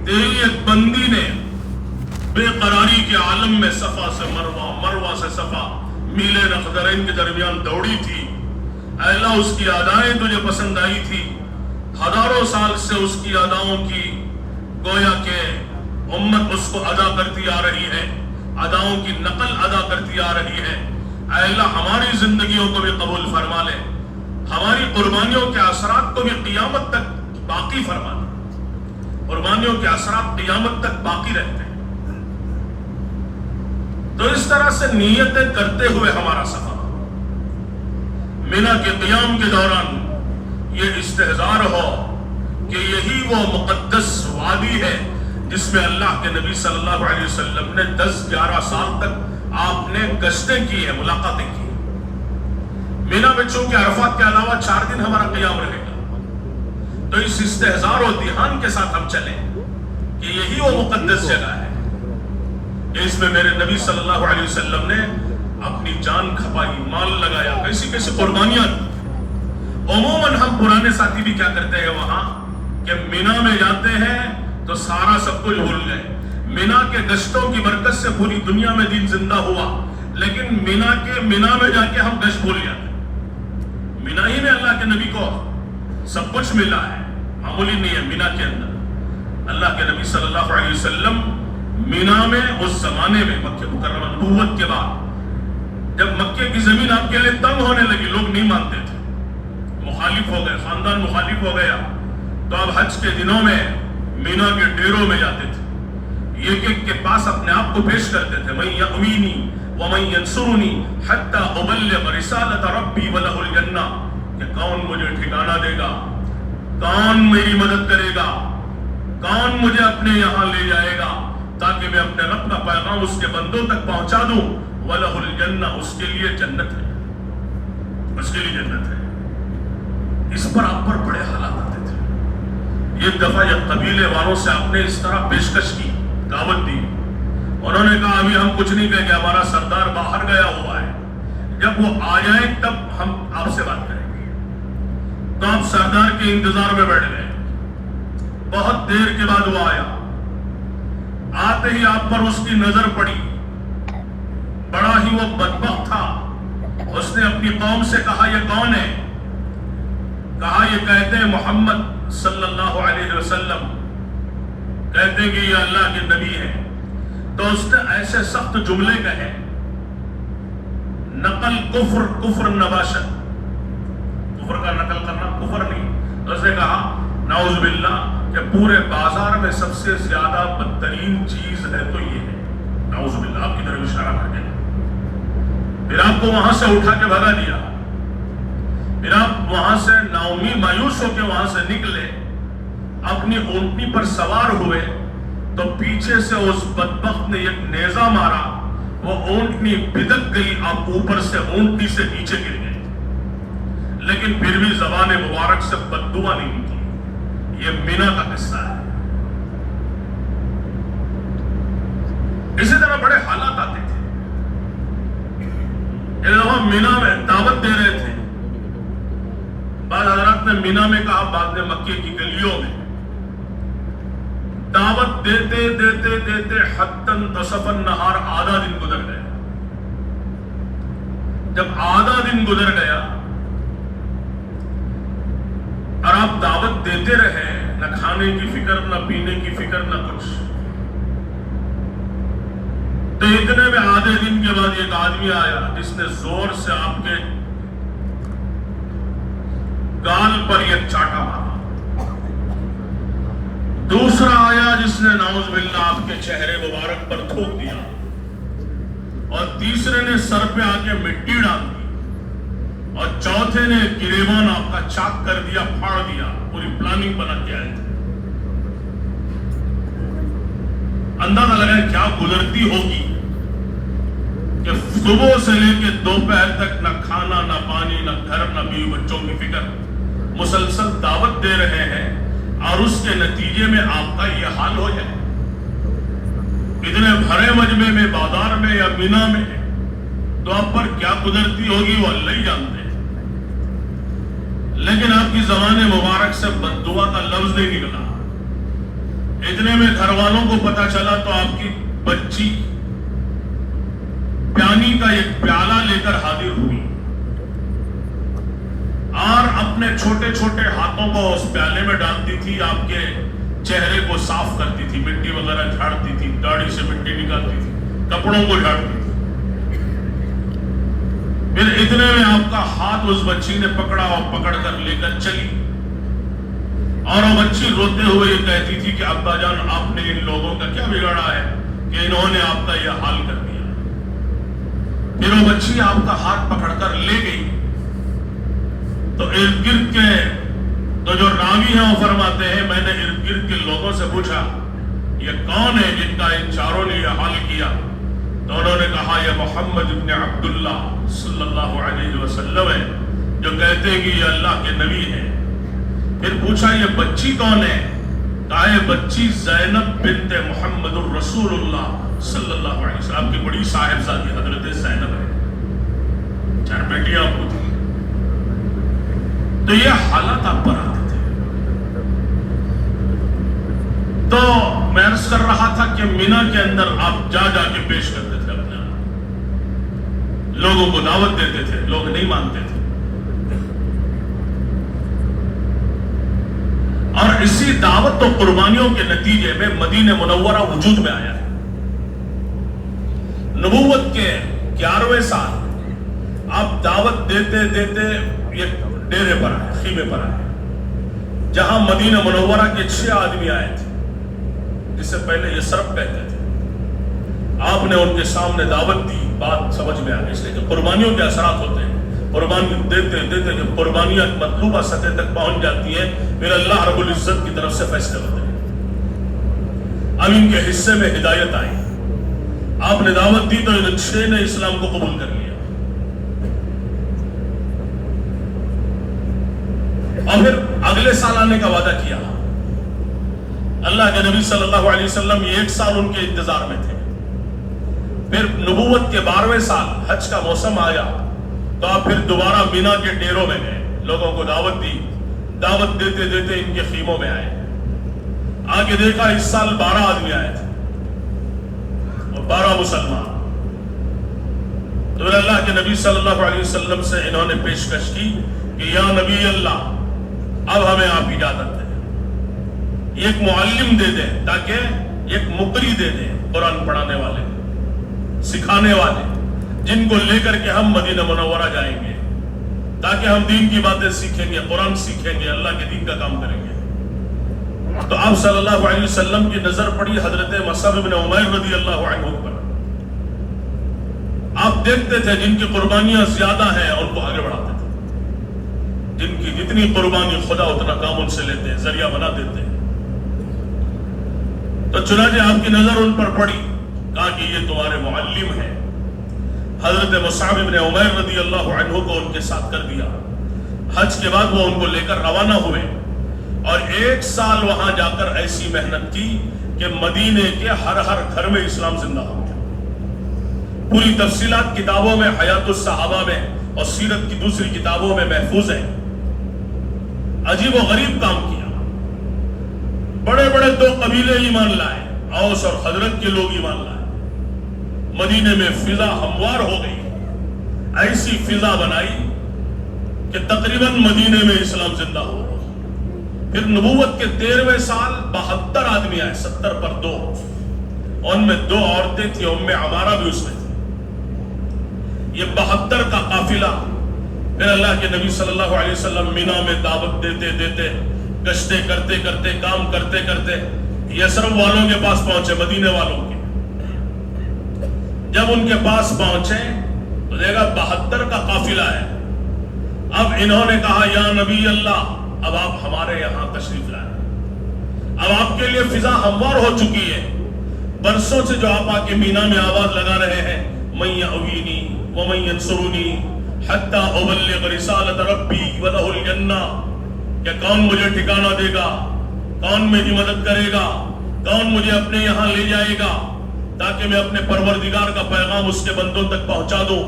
تیری ایک بندی نے بے قراری کے عالم میں صفا سے مروہ، مروہ سے صفا، میل نخدرین کے درمیان دوڑی تھی. اے اللہ اس کی ادائیں تجھے پسند آئی تھی، ہزاروں سال سے اس کی اداؤں کی گویا کہ امت اس کو ادا کرتی آ رہی ہے، اداؤں کی نقل ادا کرتی آ رہی ہے. اے اللہ ہماری زندگیوں کو بھی قبول فرما لے، ہماری قربانیوں کے اثرات کو بھی قیامت تک باقی فرما لے. قربانیوں کے اثرات قیامت تک باقی رہتے ہیں. تو اس طرح سے نیتیں کرتے ہوئے ہمارا سفر مینا کے قیام کے دوران یہ استحضار ہو کہ یہی وہ مقدس وادی ہے جس میں اللہ کے نبی صلی اللہ علیہ وسلم نے 10-11 سال تک آپ نے گشتیں کی ہیں، ملاقاتیں کی. مینا میں چونکہ عرفات کے علاوہ 4 دن ہمارا قیام رہے گا، تو اس استحضار و دھیان کے ساتھ ہم چلیں کہ یہی وہ مقدس جگہ ہے کہ اس میں میرے نبی صلی اللہ علیہ وسلم نے اپنی جان کھپائی، مال لگایا، کیسی قربانیاں. عموماً ہم پرانے ساتھی بھی کیا کرتے ہیں وہاں کہ مینا میں جاتے ہیں تو سارا سب کچھ بھول گئے. مینا کے گشتوں کی برکت سے پوری دنیا میں دین زندہ ہوا، لیکن مینا میں جا کے ہم گشت بھول جاتے. مینا ہی میں اللہ کے نبی کو سب کچھ ملا ہے، معمولی نہیں ہے. مینا کے اندر اللہ کے نبی صلی اللہ علیہ وسلم مینا میں اس زمانے میں مکہ مکرمہ نبوت کے بعد جب مکے کی زمین آپ کے لیے تنگ ہونے لگی، لوگ نہیں مانتے تھے، مخالف ہو گئے، خاندان مخالف ہو گیا، تو اب حج کے دنوں میں مینا کے ڈیروں میں جاتے تھے. ایک کے پاس اپنے آپ کو پیش کرتے تھے، من یأوینی ومن ینصرنی حتی ابلغ رسالت ربی ولہ الجنہ، کہ کون مجھے ٹھکانہ دے گا، کون میری مدد کرے گا، کون مجھے اپنے یہاں لے جائے گا تاکہ میں اپنے رب کا پیغام اس کے بندوں تک پہنچا دوں. وَلَهُ الْجَنَّةُ، اس کے لیے جنت ہے، اس کے لیے جنت ہے. اس پر آپ پر بڑے حالات آتے تھے. ایک دفعہ جب قبیلے والوں سے آپ نے اس طرح پیشکش کی، دعوت دی، انہوں نے کہا ابھی ہم کچھ نہیں کہیں گے، ہمارا سردار باہر گیا ہوا ہے، جب وہ آ جائے تب ہم آپ سے بات کریں گے. تو آپ سردار کے انتظار میں بیٹھ گئے. بہت دیر کے بعد وہ آیا. آتے ہی آپ پر اس کی نظر پڑی. بڑا ہی وہ بدبخت تھا. اس نے اپنی قوم سے کہا یہ کون ہے؟ کہا یہ کہتے ہیں محمد صلی اللہ علیہ وسلم، کہتے ہیں کہ یہ اللہ کے نبی ہے. تو اس نے ایسے سخت جملے کہے، نقل کفر نباشت، کفر کا نقل کرنا کفر نہیں. تو اس نے کہا نعوذ باللہ کہ پورے بازار میں سب سے زیادہ بدترین چیز ہے تو یہ ہے، نعوذ باللہ، آپ کی طرف اشارہ کر کے. پھر آپ کو وہاں سے اٹھا کے بھگا دیا. پھر آپ وہاں سے ناامید مایوس ہو کے وہاں سے نکلے، اپنی اونٹنی پر سوار ہوئے تو پیچھے سے اس بدبخت نے ایک نیزہ مارا. وہ اونٹنی بھدک گئی، آپ اوپر سے اونٹنی سے نیچے گر گئے، لیکن پھر بھی زبان مبارک سے بددعا نہیں کی. یہ مینا کا قصہ ہے. اسی طرح بڑے حالات آتے تھے. ایک دفعہ مینا میں دعوت دے رہے تھے. بعض حضرات نے مینا میں کہا، بعد نے مکے کی گلیوں میں. دعوت دیتے دیتے دیتے حتی انتصف النہار، آدھا دن گزر گیا. جب آدھا دن گزر گیا اور آپ دعوت دیتے رہے، نہ کھانے کی فکر، نہ پینے کی فکر، نہ کچھ، تو اتنے میں آدھے دن کے بعد ایک آدمی آیا جس نے زور سے آپ کے گال پر ایک چاٹا مارا. دوسرا آیا جس نے نعوذ باللہ آپ کے چہرے مبارک پر تھوک دیا. اور تیسرے نے سر پہ آ کے مٹی ڈال دی. اور چوتھے نے گریبان آپ کا چاک کر دیا، پھاڑ دیا. پوری پلاننگ بنا کے آئے تھے. اندازہ لگائیں کیا گزرتی ہوگی کہ صبح سے لے کے دوپہر تک نہ کھانا نہ پانی نہ گھر نہ بیوی بچوں کی فکر، مسلسل دعوت دے رہے ہیں اور اس کے نتیجے میں آپ کا یہ حال ہو جائے۔ اتنے بھرے مجمع میں، بازار میں یا مینا میں تو آپ پر کیا گزرتی ہوگی وہ اللہ ہی جانتے ہیں، لیکن آپ کی زبان مبارک سے بد دعا کا لفظ نہیں نکلا۔ اتنے میں گھر والوں کو پتا چلا تو آپ کی بچی پانی کا ایک پیالہ لے کر حاضر ہوئی اور اپنے چھوٹے چھوٹے ہاتھوں کو اس پیالے میں ڈالتی تھی، آپ کے چہرے کو صاف کرتی تھی، مٹی وغیرہ جھاڑتی تھی، داڑھی سے مٹی نکالتی تھی، کپڑوں کو جھاڑتی تھی۔ پھر اتنے میں آپ کا ہاتھ اس بچی نے پکڑا اور پکڑ کر لے کر چلی، اور وہ بچی روتے ہوئے یہ کہتی تھی کہ ابا جان آپ نے ان لوگوں کا کیا بگاڑا ہے کہ انہوں نے آپ کا یہ حال کر دیا۔ پھر وہ بچی آپ کا ہاتھ پکڑ کر لے گئی تو ارد گرد کے تو جو راوی ہیں وہ فرماتے ہیں میں نے ارد گرد کے لوگوں سے پوچھا یہ کون ہے جن کا ان چاروں نے یہ حال کیا، تو انہوں نے کہا یہ محمد ابن عبداللہ صلی اللہ علیہ وسلم ہے جو کہتے ہیں کہ یہ اللہ کے نبی ہیں۔ پھر پوچھا یہ بچی کون ہے، کہا یہ بچی زینب بنت محمد الرسول اللہ صلی اللہ علیہ وسلم کی بڑی صاحبزادی حضرت زینب ہے، 4 بیٹیاں آپ کو تھی۔ تو یہ حالات آپ پر آتے تھے۔ تو میں عرض کر رہا تھا کہ مینا کے اندر آپ جا جا کے پیش کرتے تھے اپنے آپ، لوگوں کو دعوت دیتے تھے، لوگ نہیں مانتے تھے، اور اسی دعوت و قربانیوں کے نتیجے میں مدینہ منورہ وجود میں آیا ہے۔ نبوت کے 11ویں سال آپ دعوت دیتے دیتے ایک ڈیرے پر آئے، خیمے پر آئے، جہاں مدینہ منورہ کے 6 آدمی آئے تھے جسے پہلے یثرب کہتے تھے۔ آپ نے ان کے سامنے دعوت دی، بات سمجھ میں آ گئی، اس لیے کہ قربانیوں کے اثرات ہوتے ہیں۔ قربانی دیتے دیتے جب قربانیاں مطلوبہ سطح تک پہنچ جاتی ہیں پھر اللہ رب العزت کی طرف سے فیصلے ہوتے ہیں۔ اب ان کے حصے میں ہدایت آئی، آپ نے دعوت دی تو ان 6 نے اسلام کو قبول کر لیا، اور پھر اگلے سال آنے کا وعدہ کیا۔ اللہ کے نبی صلی اللہ علیہ وسلم 1 سال ان کے انتظار میں تھے۔ پھر نبوت کے 12ویں سال حج کا موسم آیا تو آپ پھر دوبارہ مینا کے ڈیروں میں گئے، لوگوں کو دعوت دی، دعوت دیتے دیتے ان کے خیموں میں آئے۔ آگے دیکھا اس سال 12 آدمی آئے تھے اور 12 مسلمان۔ تو پھر اللہ کے نبی صلی اللہ علیہ وسلم سے انہوں نے پیشکش کی کہ یا نبی اللہ اب ہمیں آپ اجازت دیں، ایک معلم دے دیں، تاکہ ایک مقری دے دیں، قرآن پڑھانے والے، سکھانے والے، جن کو لے کر کے ہم مدینہ منورہ جائیں گے تاکہ ہم دین کی باتیں سیکھیں گے، قرآن سیکھیں گے، اللہ کے دین کا کام کریں گے۔ تو آپ صلی اللہ علیہ وسلم کی نظر پڑی حضرت مصعب بن عمیر رضی اللہ عنہ پر۔ آپ دیکھتے تھے جن کی قربانیاں زیادہ ہیں ان کو آگے بڑھاتے تھے، جن کی جتنی قربانی خدا اتنا کام ان سے لیتے ہیں، ذریعہ بنا دیتے ہیں۔ تو چنانچہ آپ کی نظر ان پر پڑی، کہا کہ یہ تمہارے معلم ہیں۔ حضرت مصعب بن عمیر رضی اللہ عنہ کو ان کے ساتھ کر دیا۔ حج کے بعد وہ ان کو لے کر روانہ ہوئے اور 1 سال وہاں جا کر ایسی محنت کی کہ مدینے کے ہر گھر میں اسلام زندہ ہو گیا۔ پوری تفصیلات کتابوں میں، حیات الصحابہ میں اور سیرت کی دوسری کتابوں میں محفوظ ہے۔ عجیب و غریب کام کیا، بڑے بڑے 2 قبیلے ایمان لائے، اوس اور خزرج کے لوگ ایمان لائے۔ مدینے میں فضا ہموار ہو گئی، ایسی فضا بنائی کہ تقریباً مدینے میں اسلام زندہ ہو گیا۔ پھر نبوت کے 13ویں سال 72 آدمی آئے، 70 پر 2، ان میں 2 عورتیں تھیں، ام عمارہ بھی اس میں تھی۔ یہ 72 کا قافلہ پھر اللہ کے نبی صلی اللہ علیہ وسلم مینا میں دعوت دیتے دیتے، گشتیں کرتے کرتے، کام کرتے کرتے یثرب والوں کے پاس پہنچے، مدینے والوں کے۔ جب ان کے پاس پہنچے تو دیکھا 72 کا قافلہ ہے۔ اب انہوں نے کہا یا نبی اللہ اب آپ ہمارے یہاں تشریف لائیں، اب آپ کے لیے فضا ہموار ہو چکی ہے، برسوں سے جو آپ آ کے مینا میں آواز لگا رہے ہیں من یأوینی ومن ینصرنی حتی ابلغ رسالت ربی ولہ الجنہ، کہ کون مجھے ٹھکانہ دے گا، کون میری مدد کرے گا، کون مجھے اپنے یہاں لے جائے گا تاکہ میں اپنے پروردگار کا پیغام اس کے بندوں تک پہنچا دوں،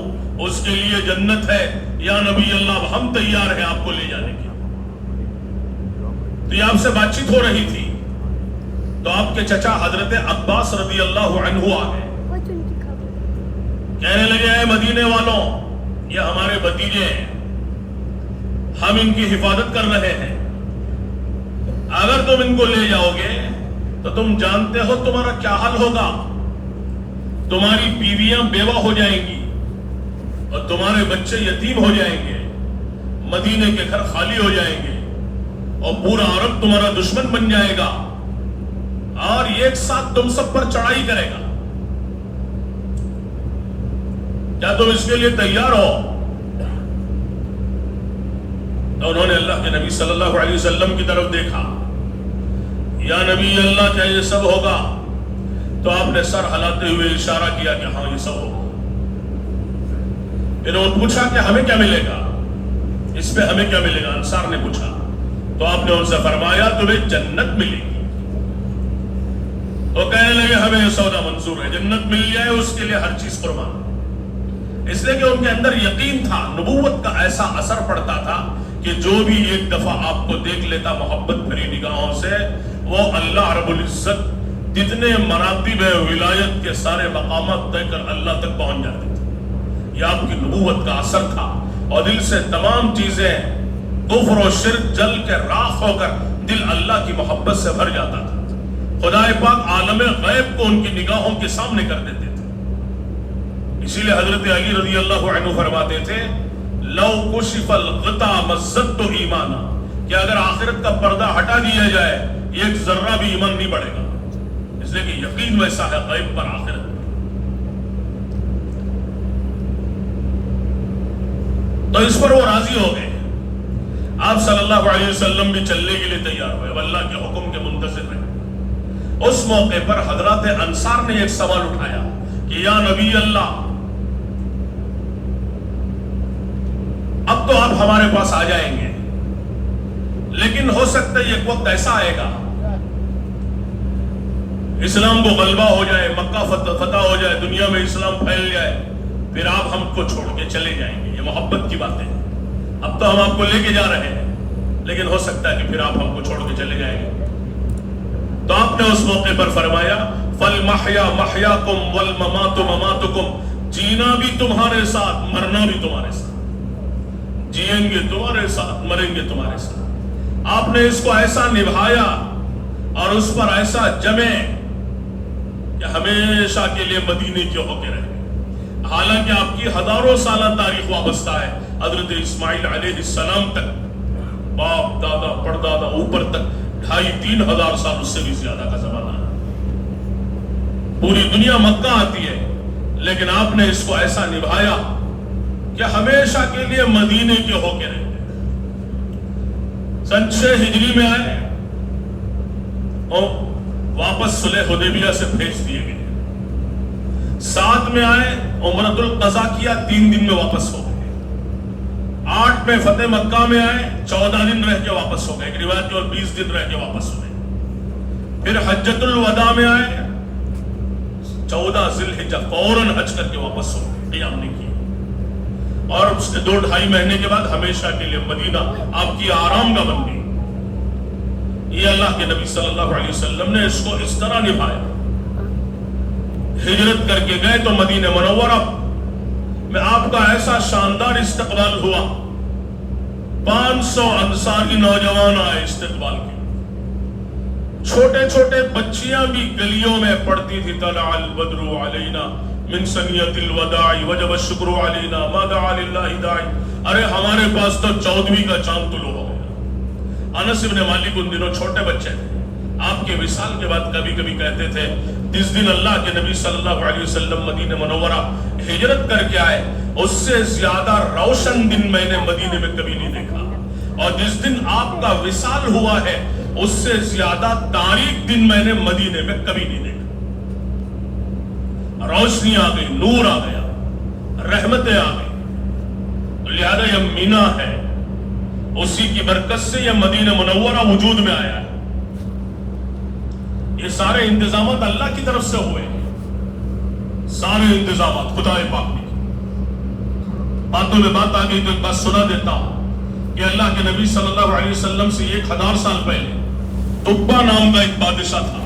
اس کے لیے جنت ہے۔ یا نبی اللہ ہم تیار ہیں آپ کو لے جانے کے۔ تو یہ آپ سے بات چیت ہو رہی تھی تو آپ کے چچا حضرت عباس رضی اللہ عنہ آ گئے، کہنے لگے اے مدینے والوں، یہ ہمارے بھتیجے ہیں، ہم ان کی حفاظت کر رہے ہیں، اگر تم ان کو لے جاؤ گے تو تم جانتے ہو تمہارا کیا حال ہوگا، تمہاری بیویاں بیوہ ہو جائیں گی اور تمہارے بچے یتیم ہو جائیں گے، مدینے کے گھر خالی ہو جائیں گے اور پورا عرب تمہارا دشمن بن جائے گا اور ایک ساتھ تم سب پر چڑھائی کرے گا، کیا تم اس کے لیے تیار ہو؟ تو انہوں نے اللہ کے نبی صلی اللہ علیہ وسلم کی طرف دیکھا، یا نبی اللہ کیا یہ سب ہوگا؟ تو آپ نے سر ہلاتے ہوئے اشارہ کیا کہ ہاں یہ سب ہوگا۔ انہوں نے پوچھا کہ ہمیں کیا ملے گا، اس پہ ہمیں کیا ملے گا؟ انصار نے پوچھا تو آپ نے ان سے فرمایا تمہیں جنت ملے گی۔ تو کہنے لگے ہمیں یہ سودا منظور ہے، جنت مل جائے اس کے لیے ہر چیز قربان، اس لیے کہ ان کے اندر یقین تھا، نبوت کا ایسا اثر پڑتا تھا کہ جو بھی ایک دفعہ آپ کو دیکھ لیتا محبت بھری نگاہوں سے، وہ اللہ رب العزت جتنے مراتب ولایت کے سارے مقامات طے کر اللہ تک پہنچ جاتے تھے۔ یہ آپ کی نبوت کا اثر تھا اور دل سے تمام چیزیں کفر و شرک جل کے راخ ہو کر دل اللہ کی محبت سے بھر جاتا تھا۔ خدا پاک عالم غیب کو ان کی نگاہوں کے سامنے کر دیتے تھے۔ اسی لیے حضرت علی رضی اللہ عنہ فرماتے تھے لو کشف الغطا مزدت ایمانا، کہ اگر آخرت کا پردہ ہٹا دیا جائے ایک ذرہ بھی ایمان نہیں بڑھے گا، اس لیے کہ یقین ویسا ہے غیب پر آخرت۔ تو اس پر وہ راضی ہو گئے، آپ صلی اللہ علیہ وسلم بھی چلنے کے لیے تیار ہوئے، اب اللہ کے حکم کے منتظر رہے۔ اس موقع پر حضرات انصار نے ایک سوال اٹھایا کہ یا نبی اللہ، اب تو آپ ہمارے پاس آ جائیں گے، لیکن ہو سکتا ہے ایک وقت ایسا آئے گا اسلام کو غلبہ ہو جائے، مکہ فتح ہو جائے، دنیا میں اسلام پھیل جائے، پھر آپ ہم کو چھوڑ کے چلے جائیں گے۔ یہ محبت کی باتیں، اب تو ہم آپ کو لے کے جا رہے ہیں، لیکن ہو سکتا ہے کہ پھر آپ ہم کو چھوڑ کے چلے جائیں گے۔ تو آپ نے اس موقع پر فرمایا فَالْمَحْيَا مَحْيَاكُمْ وَالْمَمَاتُ مَمَاتُكُمْ، جینا بھی تمہارے ساتھ، مرنا بھی تمہارے ساتھ، جئیں گے تمہارے ساتھ، مریں گے تمہارے ساتھ۔ آپ نے اس کو ایسا نبھایا اور اس پر ایسا جمے کہ ہمیشہ کے لیے مدینے کے ہو کے رہے، حالانکہ آپ کی ہزاروں سالہ تاریخ وابستہ ہے حضرت اسماعیل علیہ السلام تک، باپ دادا پردادا اوپر تک 2500 3,000 سال اس سے بھی زیادہ کا زمانہ ہے۔ پوری دنیا مکہ آتی ہے، لیکن آپ نے اس کو ایسا نبھایا کہ ہمیشہ کے لیے مدینے کے ہو کے رہے۔ سن 6 ہجری میں آئے اور واپس صلح حدیبیہ سے بھیج دیے گئے۔ 7 میں آئے، عمرۃ القضا کیا، 3 دن میں واپس ہو گئے۔ 8 میں فتح مکہ میں آئے، 14 دن رہ کے واپس ہو گئے، ایک روایت کے اور 20 دن رہ کے واپس ہو گئے۔ پھر حجۃ الوداع میں آئے، 14 ذی الحجہ فوراً حج کر کے واپس ہو گئے، قیام نہیں کیا۔ اور اس کے 2-2.5 مہینے کے بعد ہمیشہ کے لیے مدینہ آپ کی آرام گاہ بن گئی۔ یہ اللہ کے نبی صلی اللہ علیہ وسلم نے اس کو اس طرح نبھایا۔ ہجرت کر کے گئے تو مدینہ منورہ میں آپ کا ایسا شاندار استقبال ہوا، 500 انصاری نوجوان آئے استقبال کے، چھوٹے چھوٹے بچیاں بھی گلیوں میں پڑھتی تھی طلع البدر علینا من سنیت الوداع وجب الشکر علینا ما دعا للہ داعی۔ ارے ہمارے پاس تو 14ویں کا چاند طلوع ہو گیا۔ انس بن مالک ان دنوں چھوٹے بچے تھے، آپ کے وصال کے بعد کبھی کبھی کہتے تھے جس دن اللہ کے نبی صلی اللہ علیہ وسلم مدینہ منورہ ہجرت کر کے آئے، اس سے زیادہ روشن دن میں نے مدینے میں کبھی نہیں دیکھا، اور جس دن آپ کا وصال ہوا ہے اس سے زیادہ تاریک دن میں نے مدینے میں کبھی نہیں دیکھا۔ روشنی آ گئی، نور آ گیا، رحمتیں آ گئی. تو لہذا یہ مینا ہے، اسی کی برکت سے یہ مدینہ منورہ وجود میں آیا ہے. یہ سارے انتظامات اللہ کی طرف سے ہوئے، سارے انتظامات خدا پاک نے. باتوں میں بات آ گئی تو ایک بات سنا دیتا ہوں کہ اللہ کے نبی صلی اللہ علیہ وسلم سے 1000 سال پہلے تبا نام کا ایک بادشاہ تھا.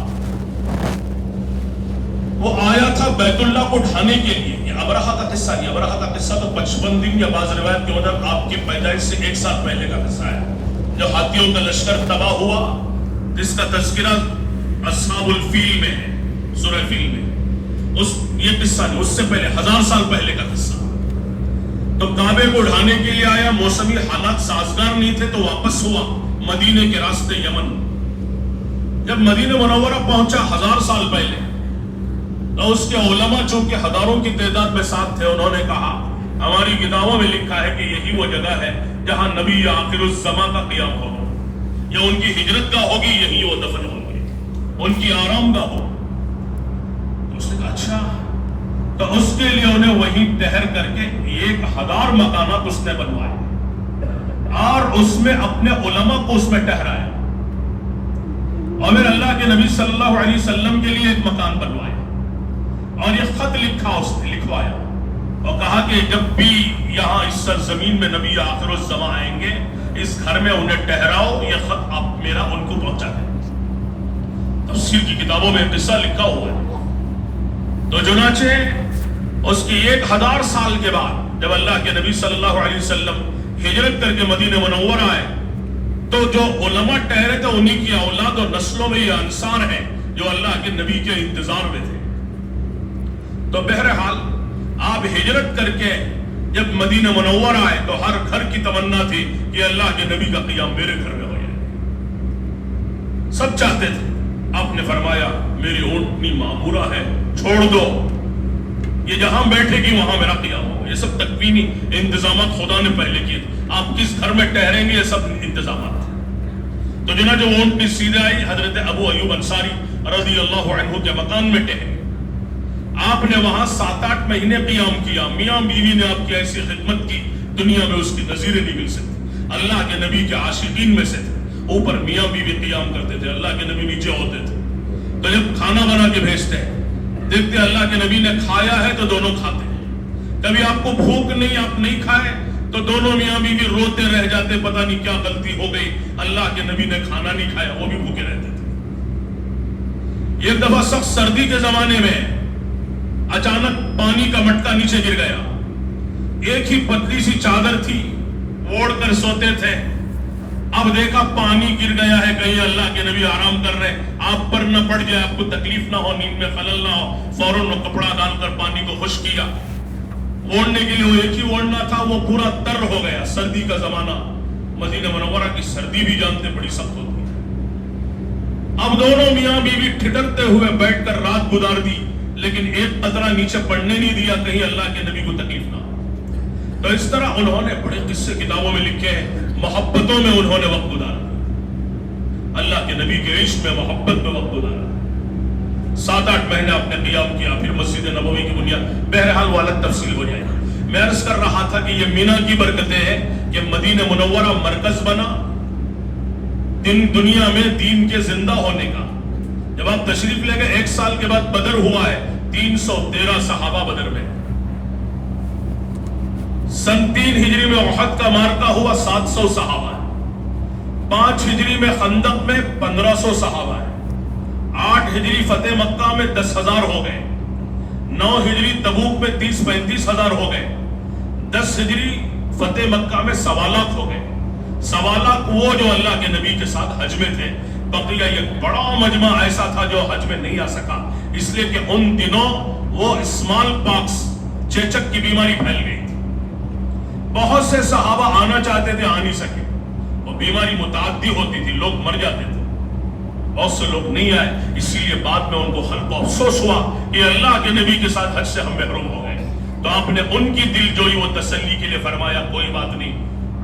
وہ آیا تھا بیت اللہ کو ڈھانے کے لیے. یہ ابرہہ کا قصہ نہیں، ابرہہ کا قصہ تو 55 دن یا بعض روایت کے مطابق آپ کی پیدائش سے 1 سال پہلے کا قصہ ہے. جب ہاتھیوں کا لشکر تباہ ہوا، جس کا تذکرہ اصحاب الفیل میں ہے، سورہ فیل میں. یہ قصہ نہیں، اس سے پہلے 1000 سال پہلے کا قصہ. تو کعبے کو ڈھانے کے لیے آیا، موسمی حالات سازگار نہیں تھے تو واپس ہوا مدینے کے راستے یمن. جب مدینہ منورہ پہنچا 1000 سال پہلے، تو اس کے علماء چونکہ ہزاروں کی تعداد میں ساتھ تھے، انہوں نے کہا ہماری کتابوں میں لکھا ہے کہ یہی وہ جگہ ہے جہاں نبی آخر الزمان کا قیام ہوگا، یا ان کی ہجرت کا ہوگی، یہی وہ دفن ہوں گے، ان کی آرام گاہ ہو. اس نے کہا اچھا. تو اس کے لیے انہیں وہیں ٹہر کر کے 1000 مکانات اس نے بنوائے اور اس میں اپنے علماء کو اس میں ٹہرایا. اور پھر اللہ کے نبی صلی اللہ علیہ وسلم کے لیے ایک مکان بنوایا اور یہ خط لکھا، اس نے لکھوایا اور کہا کہ جب بھی یہاں اس سرزمین میں نبی آخر الزمان آئیں گے، اس گھر میں انہیں ٹہراؤ، یہ خط آپ میرا ان کو پہنچا دیں. تفسیر کی کتابوں میں قصہ لکھا ہوا ہے. تو چنانچہ اس کی 1000 سال کے بعد جب اللہ کے نبی صلی اللہ علیہ وسلم ہجرت کر کے مدینہ منورہ آئے، تو جو علماء ٹہرے تھے انہی کی اولاد اور نسلوں میں یہ انصار ہیں جو اللہ کے نبی کے انتظار میں تھے. تو بہرحال آپ ہجرت کر کے جب مدینہ منورہ آئے تو ہر گھر کی تمنا تھی کہ اللہ کے نبی کا قیام میرے گھر میں ہو جائے. سب چاہتے تھے. آپ نے فرمایا میری اونٹنی معمورہ ہے، چھوڑ دو، یہ جہاں بیٹھے گی وہاں میرا قیام ہوگا. یہ سب تکوینی انتظامات خدا نے پہلے کیے تھے. آپ کس گھر میں ٹہریں گے، یہ سب انتظامات تھے. تو چنانچہ وہ اونٹنی سیدھے آئی، حضرت ابو ایوب انصاری رضی اللہ عنہ کے مکان میں ٹہرے. آپ نے وہاں 7-8 مہینے قیام کیا. میاں بیوی نے آپ کی ایسی خدمت کی، دنیا میں اس کی نظیریں نہیں مل سکتی. اللہ کے نبی کے عاشقین میں سے تھے. اوپر میاں بیوی قیام کرتے تھے، اللہ کے نبی نیچے ہوتے تھے. تو جب کھانا بنا کے بھیجتے ہیں، دیکھتے اللہ کے نبی نے کھایا ہے تو دونوں کھاتے ہیں. کبھی آپ کو بھوک نہیں، آپ نہیں کھائے تو دونوں میاں بیوی روتے رہ جاتے، پتہ نہیں کیا غلطی ہو گئی، اللہ کے نبی نے کھانا نہیں کھایا، وہ بھی بھوکے رہتے تھے. ایک دفعہ سخت سردی کے زمانے میں اچانک پانی کا مٹکا نیچے گر گیا. ایک ہی پتلی سی چادر تھی، اوڑھ کر سوتے تھے. اب دیکھا پانی گر گیا ہے، کہیں اللہ کے نبی آرام کر رہے، آپ پر نہ پڑ جائے، آپ کو تکلیف نہ ہو، نیند میں خلل نہ ہو. فوراً وہ کپڑا ڈال کر پانی کو خشک کیا. اوڑھنے کے لیے وہ ایک ہی اوڑھنا تھا، وہ پورا تر ہو گیا. سردی کا زمانہ، مدینہ منورہ کی سردی بھی جانتے بڑی سخت ہوتی ہے. اب دونوں میاں بیوی ٹھٹرتے ہوئے بیٹھ کر رات گزار دی، لیکن ایک قطرہ نیچے پڑنے نہیں دیا کہیں اللہ کے نبی کو تکلیف نہ ہو. تو اس طرح انہوں نے بڑے قصے کتابوں میں لکھے ہیں. محبتوں میں انہوں نے وقت گزارا، اللہ کے نبی کے عشق میں، محبت میں وقت گزارا. 7-8 مہینے آپ نے قیام کیا، پھر مسجد نبوی کی بنیاد. بہرحال وہ الگ تفصیل ہو جائے گا. میں عرض کر رہا تھا کہ یہ مینا کی برکتیں ہیں کہ مدینہ منورہ مرکز بنا دنیا میں دین کے زندہ ہونے کا. جب آپ تشریف لے گئے، 1 سال کے بعد بدر ہوا ہے. 313 صحابہ بدر میں. سن 3 ہجری میں احد کا مارکہ ہوا، 700 صحابہ ہے. 5 ہجری میں خندق میں 1500 صحابہ ہے. 8 ہجری فتح مکہ میں 10,000 ہو گئے. 9 ہجری تبوک میں 30-35 ہزار ہو گئے. 10 ہجری فتح مکہ میں 1.25 لاکھ ہو گئے. 1.25 لاکھ وہ جو اللہ کے نبی کے ساتھ حج میں تھے. بقیہ یہ بڑا مجمع ایسا تھا جو حج میں نہیں آ سکا، اس لیے کہ ان دنوں وہ اسمال پاکس، چیچک کی بیماری پھیل گئی تھی. بہت سے صحابہ آنا چاہتے تھے، آ نہیں سکے. وہ بیماری متعدی ہوتی تھی، لوگ مر جاتے تھے. بہت سے لوگ نہیں آئے، اسی لیے بعد میں ان کو حلق و افسوس ہوا کہ اللہ کے نبی کے ساتھ حج سے ہم محروم ہو گئے. تو آپ نے ان کی دل جوئی و تسلی کے لیے فرمایا کوئی بات نہیں،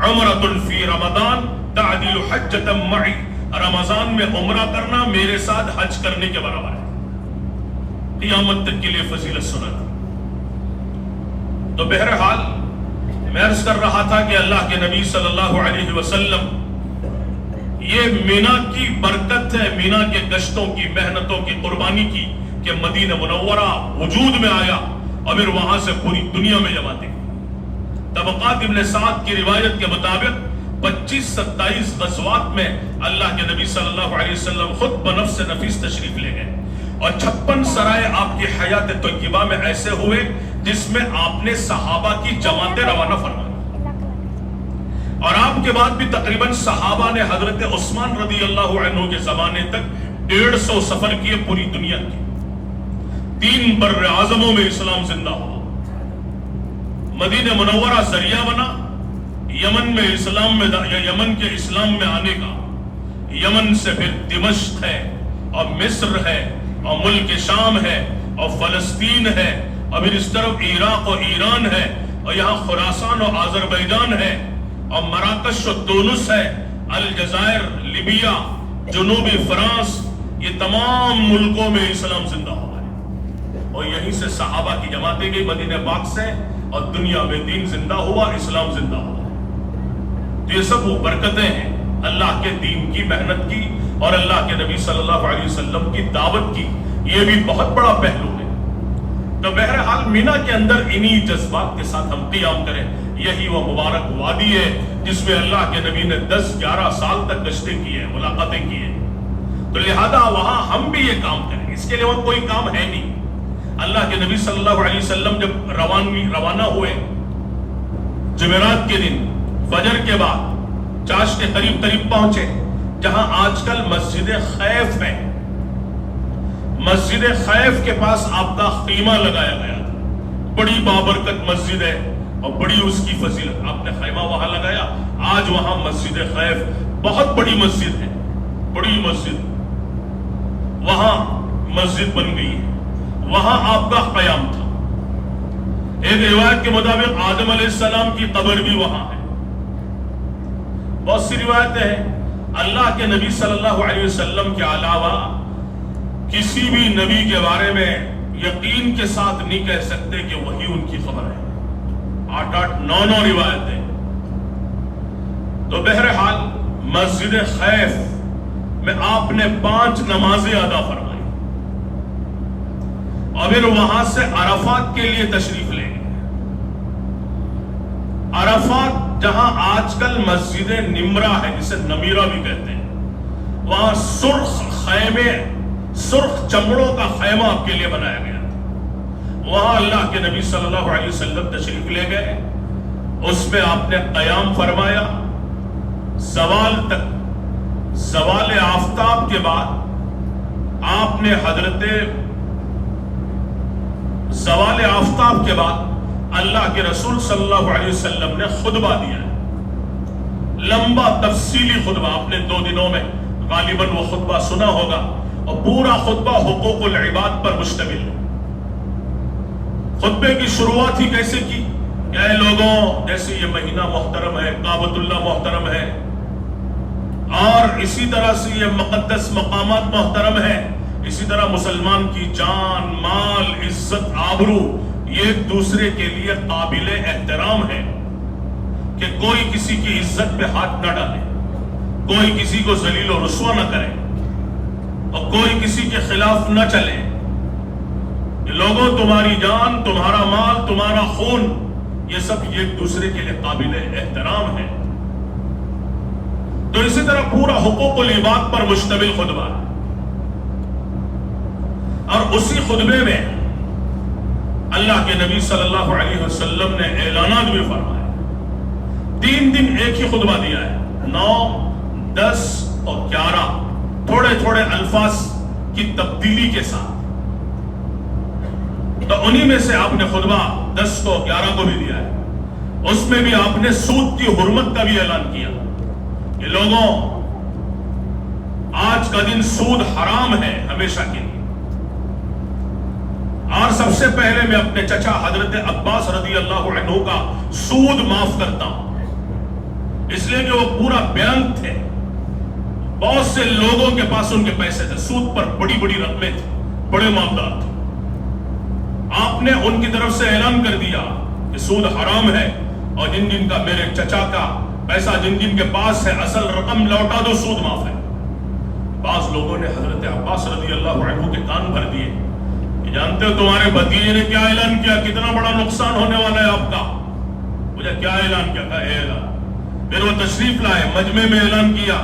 عمرۃ فی رمضان تعدل حجۃ معی، رمضان میں عمرہ کرنا میرے ساتھ حج کرنے کے برابر ہے. قیامت تک کے لیے فضیلت سنا دی۔ تو بہرحال میں عرض کر رہا تھا کہ اللہ کے نبی صلی اللہ علیہ وسلم یہ مینا کی برکت ہے، مینا کے گشتوں کی، محنتوں کی، قربانی کی، کہ مدینہ منورہ وجود میں آیا اور پھر وہاں سے پوری دنیا میں جماعتیں۔ طبقات ابن سعد کی روایت کے مطابق 25-27 غزوات میں اللہ کے نبی صلی اللہ علیہ وسلم خود بنفس نفیس تشریف لے گئے، اور 56 سرائے آپ کی حیات طیبہ میں ایسے ہوئے جس میں آپ نے صحابہ کی جماعتیں روانہ فرمائی، اور آپ کے بعد بھی تقریباً صحابہ نے حضرت عثمان رضی اللہ عنہ کے زمانے تک 150 سفر کیے پوری دنیا کی۔ 3 بر اعظموں میں اسلام زندہ ہوا۔ مدینہ منورہ ذریعہ بنا یمن میں اسلام میں، یا یمن کے اسلام میں آنے کا۔ یمن سے پھر دمشق ہے، اور مصر ہے، اور ملک شام ہے، اور فلسطین ہے، اور پھر اس طرف عراق اور ایران ہے، اور یہاں خراسان اور آذربائیجان ہے، اور مراکش و تونس ہے، الجزائر، لیبیا، جنوبی فرانس، یہ تمام ملکوں میں اسلام زندہ ہوا ہے، اور یہیں سے صحابہ کی جماعتیں گئی مدینہ پاک سے، اور دنیا میں دین زندہ ہوا، اسلام زندہ ہوا۔ تو یہ سب وہ برکتیں ہیں اللہ کے دین کی، محنت کی، اور اللہ کے نبی صلی اللہ علیہ وسلم کی دعوت کی۔ یہ بھی بہت بڑا پہلو ہے۔ تو بہرحال مینا کے اندر انہی جذبات کے ساتھ ہم قیام کریں۔ یہی وہ مبارک وادی ہے جس میں اللہ کے نبی نے 10-11 سال تک گشتیں کی ہیں، ملاقاتیں کی ہیں۔ تو لہذا وہاں ہم بھی یہ کام کریں، اس کے لیے وہاں کوئی کام ہے نہیں۔ اللہ کے نبی صلی اللہ علیہ وسلم جب روانہ ہوئے جمعرات کے دن فجر کے بعد چاش کے قریب پہنچے، جہاں آج کل مسجد خیف ہے۔ مسجد خیف کے پاس آپ کا خیمہ لگایا گیا تھا، بڑی بابرکت مسجد ہے اور بڑی اس کی فضیلت، آپ نے خیمہ وہاں لگایا۔ آج وہاں مسجد خیف بہت بڑی مسجد ہے، بڑی مسجد، وہاں مسجد بن گئی ہے، وہاں آپ کا قیام تھا۔ ایک روایت کے مطابق آدم علیہ السلام کی قبر بھی وہاں ہے۔ بہت سی روایتیں ہیں۔ اللہ کے نبی صلی اللہ علیہ وسلم کے علاوہ کسی بھی نبی کے بارے میں یقین کے ساتھ نہیں کہہ سکتے کہ وہی ان کی خبر ہے۔ 8-9 روایتیں۔ تو بہرحال مسجد خیف میں آپ نے 5 نمازیں ادا فرمائی، اور پھر وہاں سے عرفات کے لیے تشریف لے گئے۔ عرفات جہاں آج کل مسجد نمرہ ہے، جسے نمیرہ بھی کہتے ہیں، وہاں سرخ خیمے، سرخ چمڑوں کا خیمہ آپ کے لیے بنایا گیا تھا۔ وہاں اللہ کے نبی صلی اللہ علیہ وسلم تشریف لے گئے، اس میں آپ نے قیام فرمایا زوال تک۔ زوال آفتاب کے بعد آپ نے زوال آفتاب کے بعد اللہ کے رسول صلی اللہ علیہ وسلم نے خطبہ دیا ہے، لمبا تفصیلی خطبہ۔ آپ نے 2 دنوں میں غالباً وہ خطبہ سنا ہوگا، اور پورا خطبہ حقوق العباد پر مشتمل ہے۔ خطبے کی شروعات ہی کیسے کی کہ اے لوگوں، جیسے یہ مہینہ محترم ہے، کعبۃ اللہ محترم ہے، اور اسی طرح سے یہ مقدس مقامات محترم ہیں، اسی طرح مسلمان کی جان، مال، عزت، آبرو یہ ایک دوسرے کے لیے قابل احترام ہے، کہ کوئی کسی کی عزت پہ ہاتھ نہ ڈالے، کوئی کسی کو ذلیل و رسوا نہ کرے، اور کوئی کسی کے خلاف نہ چلے۔ لوگوں، تمہاری جان، تمہارا مال، تمہارا خون، یہ سب ایک دوسرے کے لیے قابل احترام ہے۔ تو اسی طرح پورا حقوق العباد پر مشتمل خطبہ ہے، اور اسی خطبے میں اللہ کے نبی صلی اللہ علیہ وسلم نے اعلانات بھی فرمائے۔ 3 دن ایک ہی خطبہ دیا ہے، 9، 10 اور 11، تھوڑے الفاظ کی تبدیلی کے ساتھ۔ تو انہی میں سے آپ نے خطبہ 10 کو 11 کو بھی دیا ہے، اس میں بھی آپ نے سود کی حرمت کا بھی اعلان کیا کہ لوگوں، آج کا دن سود حرام ہے ہمیشہ کے لیے۔ اور سب سے پہلے میں اپنے چچا حضرت عباس رضی اللہ عنہ کا سود معاف کرتا ہوں، اس لیے کہ وہ پورا بینک تھے، بہت سے لوگوں کے پاس ان کے پیسے تھے، سود پر بڑی رقمیں تھیں، بڑے معاملات تھے۔ آپ نے ان کی طرف سے اعلان کر دیا کہ سود حرام ہے، اور جن جن کا میرے چچا کا پیسہ جن جن کے پاس ہے اصل رقم لوٹا دو، سود معاف ہے۔ بعض لوگوں نے حضرت عباس رضی اللہ عنہ کے کان بھر دیے کہ جانتے ہو تمہارے بھتیجے نے کیا اعلان کیا، کتنا بڑا نقصان ہونے والا ہے آپ کا۔ مجھے کیا اعلان کیا؟ کہا اعلان۔ پھر وہ تشریف لائے، مجمع میں اعلان کیا،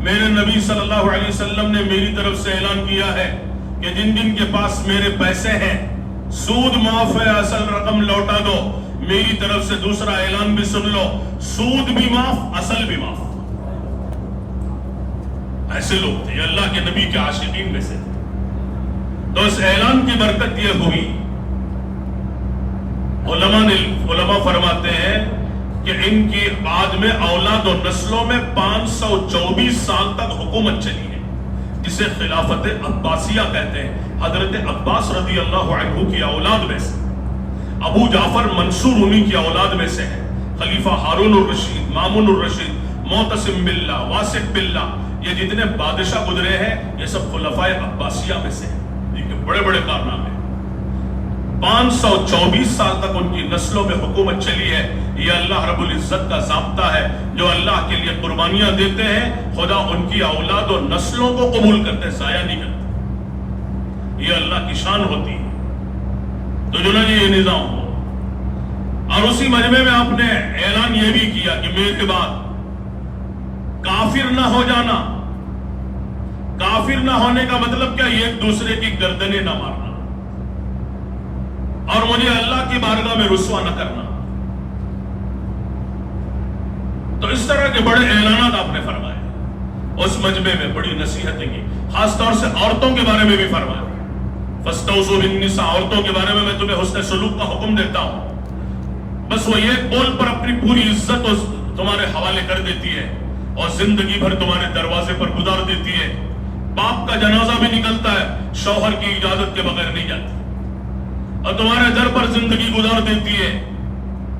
میرے نبی صلی اللہ علیہ وسلم نے میری طرف سے اعلان کیا ہے کہ جن جن کے پاس میرے پیسے ہیں سود معاف ہے، اصل رقم لوٹا دو۔ میری طرف سے دوسرا اعلان بھی سن لو، سود بھی معاف، اصل بھی معاف۔ ایسے لوگ تھے، یہ اللہ کے نبی کے عاشقین میں سے۔ تو اس اعلان کی برکت یہ ہوئی، علماء فرماتے ہیں کہ ان کی بعد میں اولاد و نسلوں میں 524 سال تک حکومت چلی ہے، جسے خلافت عباسیہ کہتے ہیں۔ حضرت عباس رضی اللہ عنہ کی اولاد میں سے، ابو جعفر منصور انہی کی اولاد میں سے ہے، خلیفہ ہارون الرشید، مامون الرشید، معتصم باللہ، واثق باللہ، یہ جتنے بادشاہ گزرے ہیں یہ سب خلفائے عباسیہ میں سے ہیں، یہ بڑے بڑے کارنامے۔ 524 سال تک ان کی نسلوں میں حکومت چلی ہے۔ یہ اللہ رب العزت کا ضابطہ ہے، جو اللہ کے لیے قربانیاں دیتے ہیں خدا ان کی اولاد و نسلوں کو قبول کرتے، ضائع نہیں کرتے۔ یہ اللہ کی شان ہوتی ہے۔ تو جو نا یہ نظام ہو، اور اسی مجمع میں آپ نے اعلان یہ بھی کیا کہ میرے بعد کافر نہ ہو جانا۔ کافر نہ ہونے کا مطلب کیا؟ ایک دوسرے کی گردنیں نہ مارنا، اور مجھے اللہ کی بارگاہ میں رسوا نہ کرنا۔ تو اس طرح کے بڑے اعلانات آپ نے فرمائے، اس مجمع میں بڑی نصیحتیں کی، خاص طور سے عورتوں کے بارے میں بھی فرمایا۔ فاستوصوا بالنساء، عورتوں کے بارے میں تمہیں حسن سلوک کا حکم دیتا ہوں۔ بس وہ ایک بول پر اپنی پوری عزت تمہارے حوالے کر دیتی ہے، اور زندگی بھر تمہارے دروازے پر گزار دیتی ہے۔ باپ کا جنازہ بھی نکلتا ہے، شوہر کی اجازت کے بغیر نہیں جاتی، اور تمہارے در پر زندگی گزار دیتی ہے،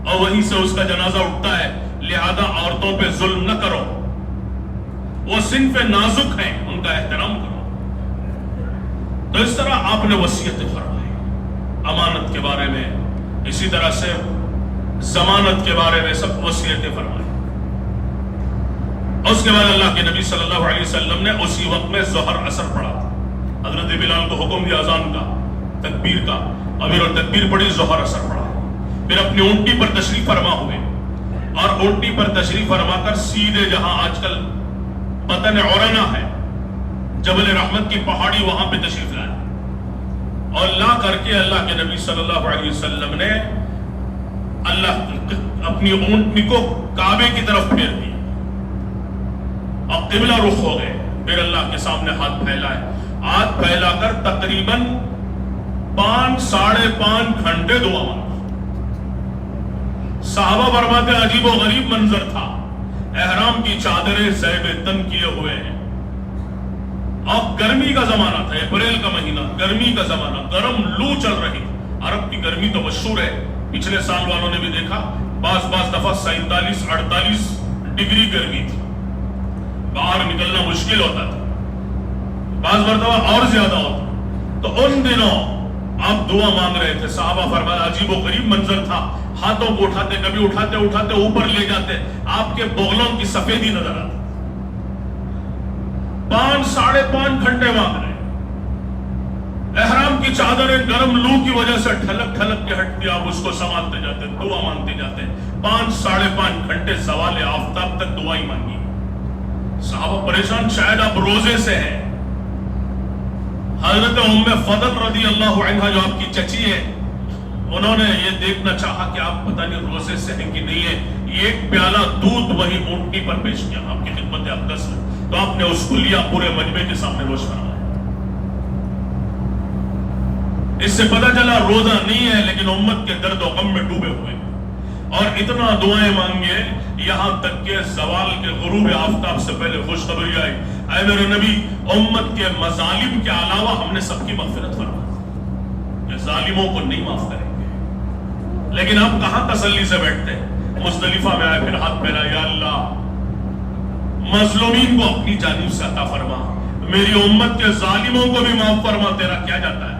اور وہیں سے اس کا جنازہ اٹھتا ہے۔ لہذا عورتوں پہ ظلم نہ کرو، وہ صنف نازک ہیں، ان کا احترام کرو۔ تو اس طرح آپ نے وصیتیں فرمائی امانت کے بارے میں، اسی طرح سے ضمانت کے بارے میں سب وصیتیں فرمائی۔ اس کے بعد اللہ کے نبی صلی اللہ علیہ وسلم نے اسی وقت میں ظہر اثر پڑھا تھا۔ حضرت بلال کو حکم دیا اذان کا، تکبیر کا، امیر اور تکبیر پڑھی، ظہر اثر پڑھا۔ پھر اپنی اونٹی پر تشریف فرما ہوئے، اور اونٹی پر تشریف فرما کر سیدھے جہاں آج کل بطن عرنا ہے، جبل رحمت کی پہاڑی، وہاں پہ تشریف لائے، اور لا کر کے اللہ کے نبی صلی اللہ علیہ وسلم نے اپنی اونٹنی کو کعبے کی طرف پھیر دیا، اور قبلہ رخ ہو گئے۔ پھر اللہ کے سامنے ہاتھ پھیلائے، ہاتھ پھیلا کر تقریباً 5-5.5 گھنٹے دعا مانگی۔ صحابہ فرماتے عجیب و غریب منظر تھا، احرام کی چادریں زیب تن کیے ہوئے ہیں، اور گرمی کا زمانہ تھا، اپریل کا مہینہ، گرمی کا زمانہ، گرم لو چل رہی تھی۔ عرب کی گرمی تو مشہور ہے، پچھلے سال والوں نے بھی دیکھا، بعض دفعہ 47-48 ڈگری گرمی تھی، باہر نکلنا مشکل ہوتا تھا، بعض مرتبہ اور زیادہ ہوتا۔ تو ان دنوں آپ دعا مانگ رہے تھے، صحابہ فرمایا عجیب و غریب منظر تھا، ہاتھوں کو اٹھاتے، کبھی اٹھاتے اوپر لے جاتے، آپ کے بغلوں کی سفیدی نظر آتی۔ 5-5.5 گھنٹے مانگ رہے، احرام کی چادریں گرم لو کی وجہ سے ٹھلک کے ہٹتی، آپ اس کو سنبھالتے جاتے، دعا مانگتے جاتے۔ 5-5.5 گھنٹے زوال آفتاب تک دعائی مانگی۔ صحابہ پریشان، شاید آپ روزے سے ہیں۔ حضرت ام فضل رضی اللہ عنہ جو آپ کی چچی ہے، انہوں نے یہ دیکھنا چاہا کہ آپ پتہ نہیں روزے سے ہیں کہ نہیں ہے، ایک پیالہ دودھ وہی اونٹنی پر پیش کیا آپ کی خدمت اقدس میں، تو آپ نے اس کو لیا، پورے مجمع کے سامنے روش فرمایا۔ اس سے پتہ چلا روزہ نہیں ہے، لیکن امت کے درد و غم میں ڈوبے ہوئے، اور اتنا دعائیں مانگے، یہاں تک کہ زوال کے غروب آفتاب سے پہلے خوشخبری آئی، اے میرے نبی، امت کے مظالم کے علاوہ ہم نے سب کی مغفرت فرما دی، کہ ظالموں کو نہیں معاف کریں گے۔ لیکن آپ کہاں تسلی سے بیٹھتے؟ مزدلفہ میں آئے، پھر ہاتھ پھیلا، یا اللہ مظلومین کو اپنی جانب سے عطا فرما، میری امت کے ظالموں کو بھی معاف فرما، تیرا کیا جاتا ہے،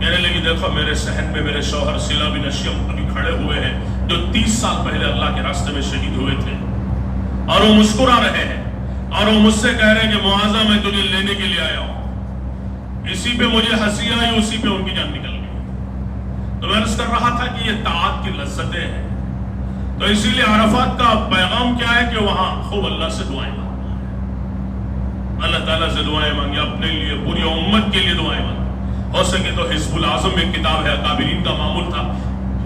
کہنے لگی دیکھو میرے صحن میں میرے شوہر سلا بن اشیم ابھی کھڑے ہوئے ہیں جو 30 سال پہلے اللہ کے راستے میں شہید ہوئے تھے، اور وہ مسکرا رہے ہیں اور وہ مجھ سے کہہ رہے ہیں کہ معاذہ میں تجھے لینے کے لیے آیا ہوں۔ اسی پہ مجھے ہنسی آئی، اسی پہ ان کی جان نکل گئی۔ تو میں عرض کر رہا تھا کہ یہ طاعت کی لذتیں ہیں۔ تو اسی لیے عرفات کا پیغام کیا ہے کہ وہاں خوب اللہ سے دعائیں مانگنا ہے، اللہ تعالیٰ سے دعائیں مانگے، اپنے لیے پوری امت کے لیے دعائیں مانگے۔ ہو سکے تو حزب العظم ایک کتاب ہے، اکابرین کا معمول تھا،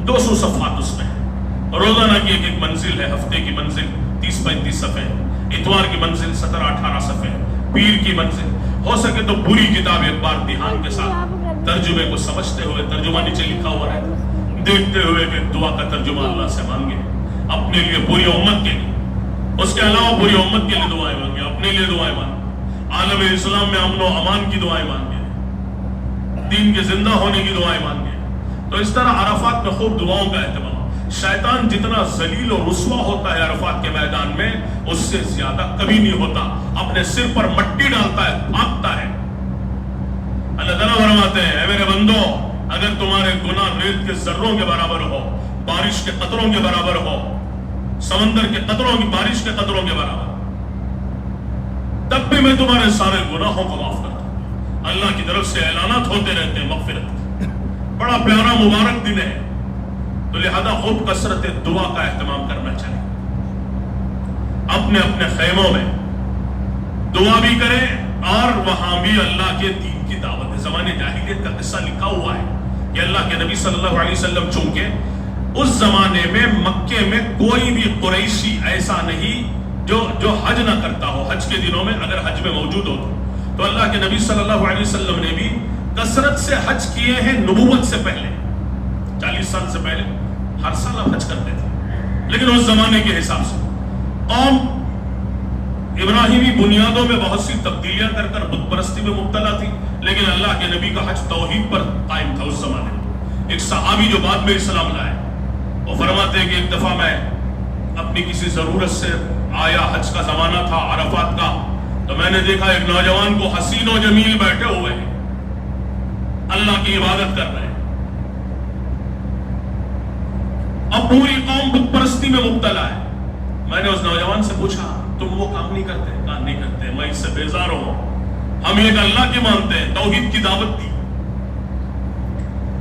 200 صفحات اس میں ہے، روزانہ کی ایک منزل ہے، ہفتے کی منزل 30-35 صفحے، اتوار کی منزل 17-18 صفحے، پیر کی منزل۔ ہو سکے تو پوری کتاب ایک بار دھیان کے ساتھ ترجمے کو سمجھتے ہوئے، ترجمہ نیچے لکھا ہوا رہے، دیکھتے ہوئے کہ دعا کا ترجمہ اللہ سے مانگے، اپنے لیے پوری امت کے لیے، اس کے علاوہ پوری امت کے لیے دعائیں مانگے، اپنے لیے دعائیں مانگے، عالم اسلام میں امن و امان کی دعائیں مانگے، دین کے زندہ ہونے کی دعائیں مانگے۔ تو اس طرح عرفات میں خوب دعاؤں کا اہتمام۔ شیطان جتنا ذلیل و رسوا ہوتا ہے عرفات کے میدان میں، اس سے زیادہ کبھی نہیں ہوتا، اپنے سر پر مٹی ڈالتا ہے، بھاگتا ہے۔ اللہ تعالیٰ فرماتے ہیں اے میرے بندو، اگر تمہارے گناہ ریت کے ذروں کے برابر ہو، بارش کے قطروں کے برابر ہو، سمندر کے قطروں کی، بارش کے قطروں کے برابر، تب بھی میں تمہارے سارے گناہوں کو معاف کرتا ہوں۔ اللہ کی طرف سے اعلانات ہوتے رہتے ہیں مغفرت، بڑا پیارا مبارک دن ہے۔ تو لہذا خوب کثرت دعا کا اہتمام کرنا چاہیے، اپنے اپنے خیموں میں دعا بھی کریں اور وہاں بھی اللہ کے دین کی دعوت ہے۔ زمانے جاہلیت کا قصہ لکھا ہوا ہے کہ اللہ کے نبی صلی اللہ علیہ وسلم چونکہ اس زمانے میں مکے میں کوئی بھی قریشی ایسا نہیں جو حج نہ کرتا ہو، حج کے دنوں میں اگر حج میں موجود ہو تو اللہ کے نبی صلی اللہ علیہ وسلم نے بھی کثرت سے حج کیے ہیں نبوت سے پہلے، 40 سال سے پہلے ہر سال آپ حج کرتے تھے، لیکن اس زمانے کے حساب سے قوم ابراہیمی بنیادوں میں بہت سی تبدیلیاں کر کر بت پرستی میں مبتلا تھی، لیکن اللہ کے نبی کا حج توحید پر قائم تھا۔ اس زمانے میں ایک صحابی جو بعد میں اسلام لائے، وہ فرماتے ہیں کہ ایک دفعہ میں اپنی کسی ضرورت سے آیا، حج کا زمانہ تھا عرفات کا، تو میں نے دیکھا ایک نوجوان کو حسین و جمیل بیٹھے ہوئے ہیں، اللہ کی عبادت کر رہے ہیں۔ اب پوری قوم بت پرستی میں مبتلا ہے۔ میں نے اس نوجوان سے پوچھا تم وہ کام نہیں کرتے؟ کہا نہیں کرتے، میں اس سے بیزار ہوں، ہم ایک اللہ کی مانتے ہیں، توحید کی دعوت دی۔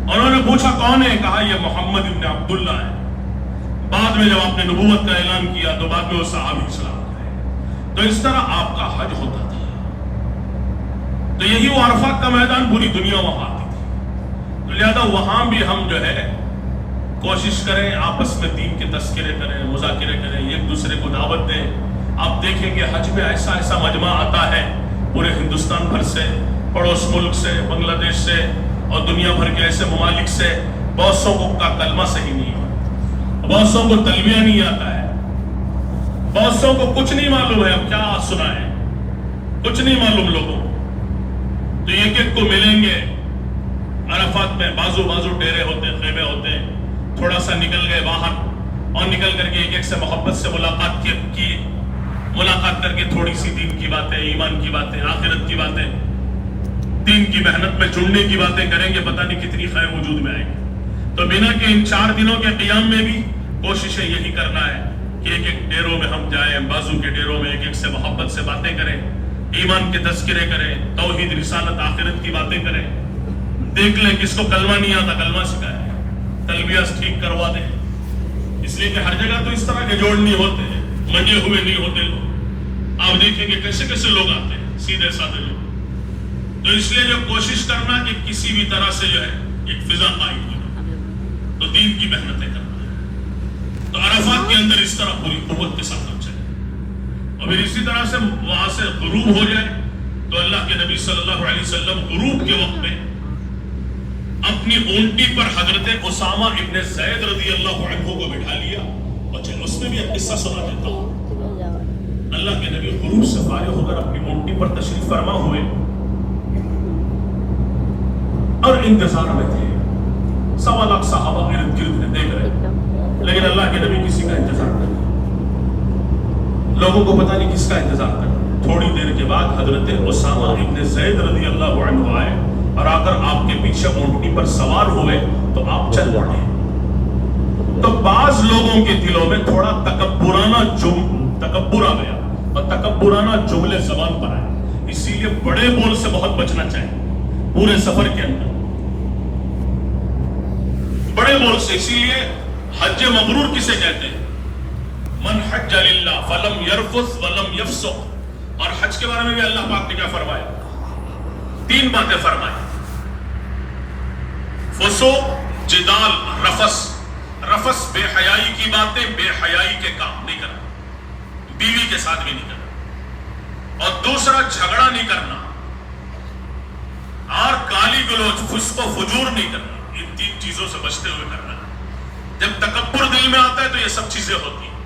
انہوں نے پوچھا کون ہے؟ کہا یہ محمد ابن عبداللہ ہے۔ بعد میں جب آپ نے نبوت کا اعلان کیا تو بعد میں وہ صحابی اسلام لائے۔ تو اس طرح آپ کا حج ہوتا تھا۔ تو یہی وہ عرفات کا میدان، پوری دنیا وہاں آتی تھی۔ تو لہذا وہاں بھی ہم جو ہے کوشش کریں، آپس میں دین کے تذکرے کریں، مذاکرے کریں، ایک دوسرے کو دعوت دیں۔ آپ دیکھیں گے حج میں ایسا ایسا مجمع آتا ہے پورے ہندوستان بھر سے، پڑوس ملک سے، بنگلہ دیش سے اور دنیا بھر کے ایسے ممالک سے۔ بہت سو کو کا کلمہ صحیح نہیں ہے، بہت سو کو تلبیہ نہیں آتا ہے، بہت سو کو کچھ نہیں معلوم ہے، اب کیا سنائیں، کچھ نہیں معلوم لوگوں۔ تو ایک ایک کو ملیں گے عرفات میں، بازو بازو ڈیرے ہوتے ہیں، خیمے ہوتے ہیں، تھوڑا سا نکل گئے باہر اور نکل کر کے ایک ایک سے محبت سے ملاقات کی، ملاقات کر کے تھوڑی سی دین کی باتیں، ایمان کی باتیں، آخرت کی باتیں، دین کی محنت میں جڑنے کی باتیں کریں گے، پتہ نہیں کتنی خیر وجود میں آئے گی۔ تو بنا کہ ان 4 دنوں کے قیام میں بھی کوششیں یہی کرنا ہے کہ ایک ایک ڈیروں میں ہم جائیں، بازو کے ڈیروں میں ایک ایک سے محبت سے باتیں کریں، ایمان کے تذکرے کریں، توحید، رسالت، آخرت کی باتیں کریں۔ دیکھ لیں کس کو کلمہ نہیں آتا کلمہ سکھائے، تلبیہ ٹھیک کروا دیں۔ اس لیے کہ ہر جگہ تو اس طرح کے جوڑ نہیں ہوتے ہیں، منجے ہوئے نہیں ہوتے لوگ۔ آپ دیکھیں گے کیسے کیسے لوگ آتے ہیں، سیدھے سادھے لوگ۔ تو اس لیے جو کوشش کرنا کہ کسی بھی طرح سے جو ہے ایک فضا قائم ہو جائے، تو دین کی محنتیں کرنا ہے۔ تو عرفات کے اندر اس طرح پوری قوت کے ساتھ ہم چلیں، اور پھر اسی طرح سے وہاں سے غروب ہو جائے تو اللہ کے نبی صلی اللہ علیہ وسلم غروب کے وقت میں اپنی اونٹی پر حضرت اسامہ ابن زید رضی اللہ عنہ کو بٹھا لیا، اور چلو اس میں بھی ایک قصہ سنا دیتا ہوں۔ اللہ کے نبی غروب سے فارغ ہو کر اپنی اونٹی پر تشریف فرما ہوئے اور انتظار میں تھے۔ 1.25 لاکھ صحابہ ارد گرد دیکھ رہے، لیکن اللہ کے نبی کسی کا انتظار کر رہے، لوگوں کو پتہ نہیں کس کا انتظار کر رہے۔ تھوڑی دیر کے بعد حضرت اسامہ ابن زید رضی اللہ عنہ آئے اور اگر آپ کے پیچھے اونٹنی پر سوار ہوئے تو آپ چل پڑے. تو بعض لوگوں کے دلوں میں تھوڑا تکبر آ گیا اور تکبرانہ جملے زبان پر آئے. اسی لیے بڑے بول سے بہت بچنا چاہیے پورے سفر کے اندر، بڑے بول سے. اسی لیے حج مبرور کسے کہتے ہیں؟ من حج للہ فلم یرفث ولم یفسق. اور حج کے بارے میں بھی اللہ پاک نے کیا فرمایا؟ 3 باتیں فرمائی: فسوق، جدال، رفث. رفث بے حیائی کی باتیں، بے حیائی کے کام نہیں کرنا، بیوی کے ساتھ بھی نہیں کرنا. اور دوسرا جھگڑا نہیں کرنا، اور گالی گلوچ، فسق و فجور نہیں کرنا. ان 3 چیزوں سے بچتے ہوئے کرنا. جب تکبر دل میں آتا ہے تو یہ سب چیزیں ہوتی ہیں.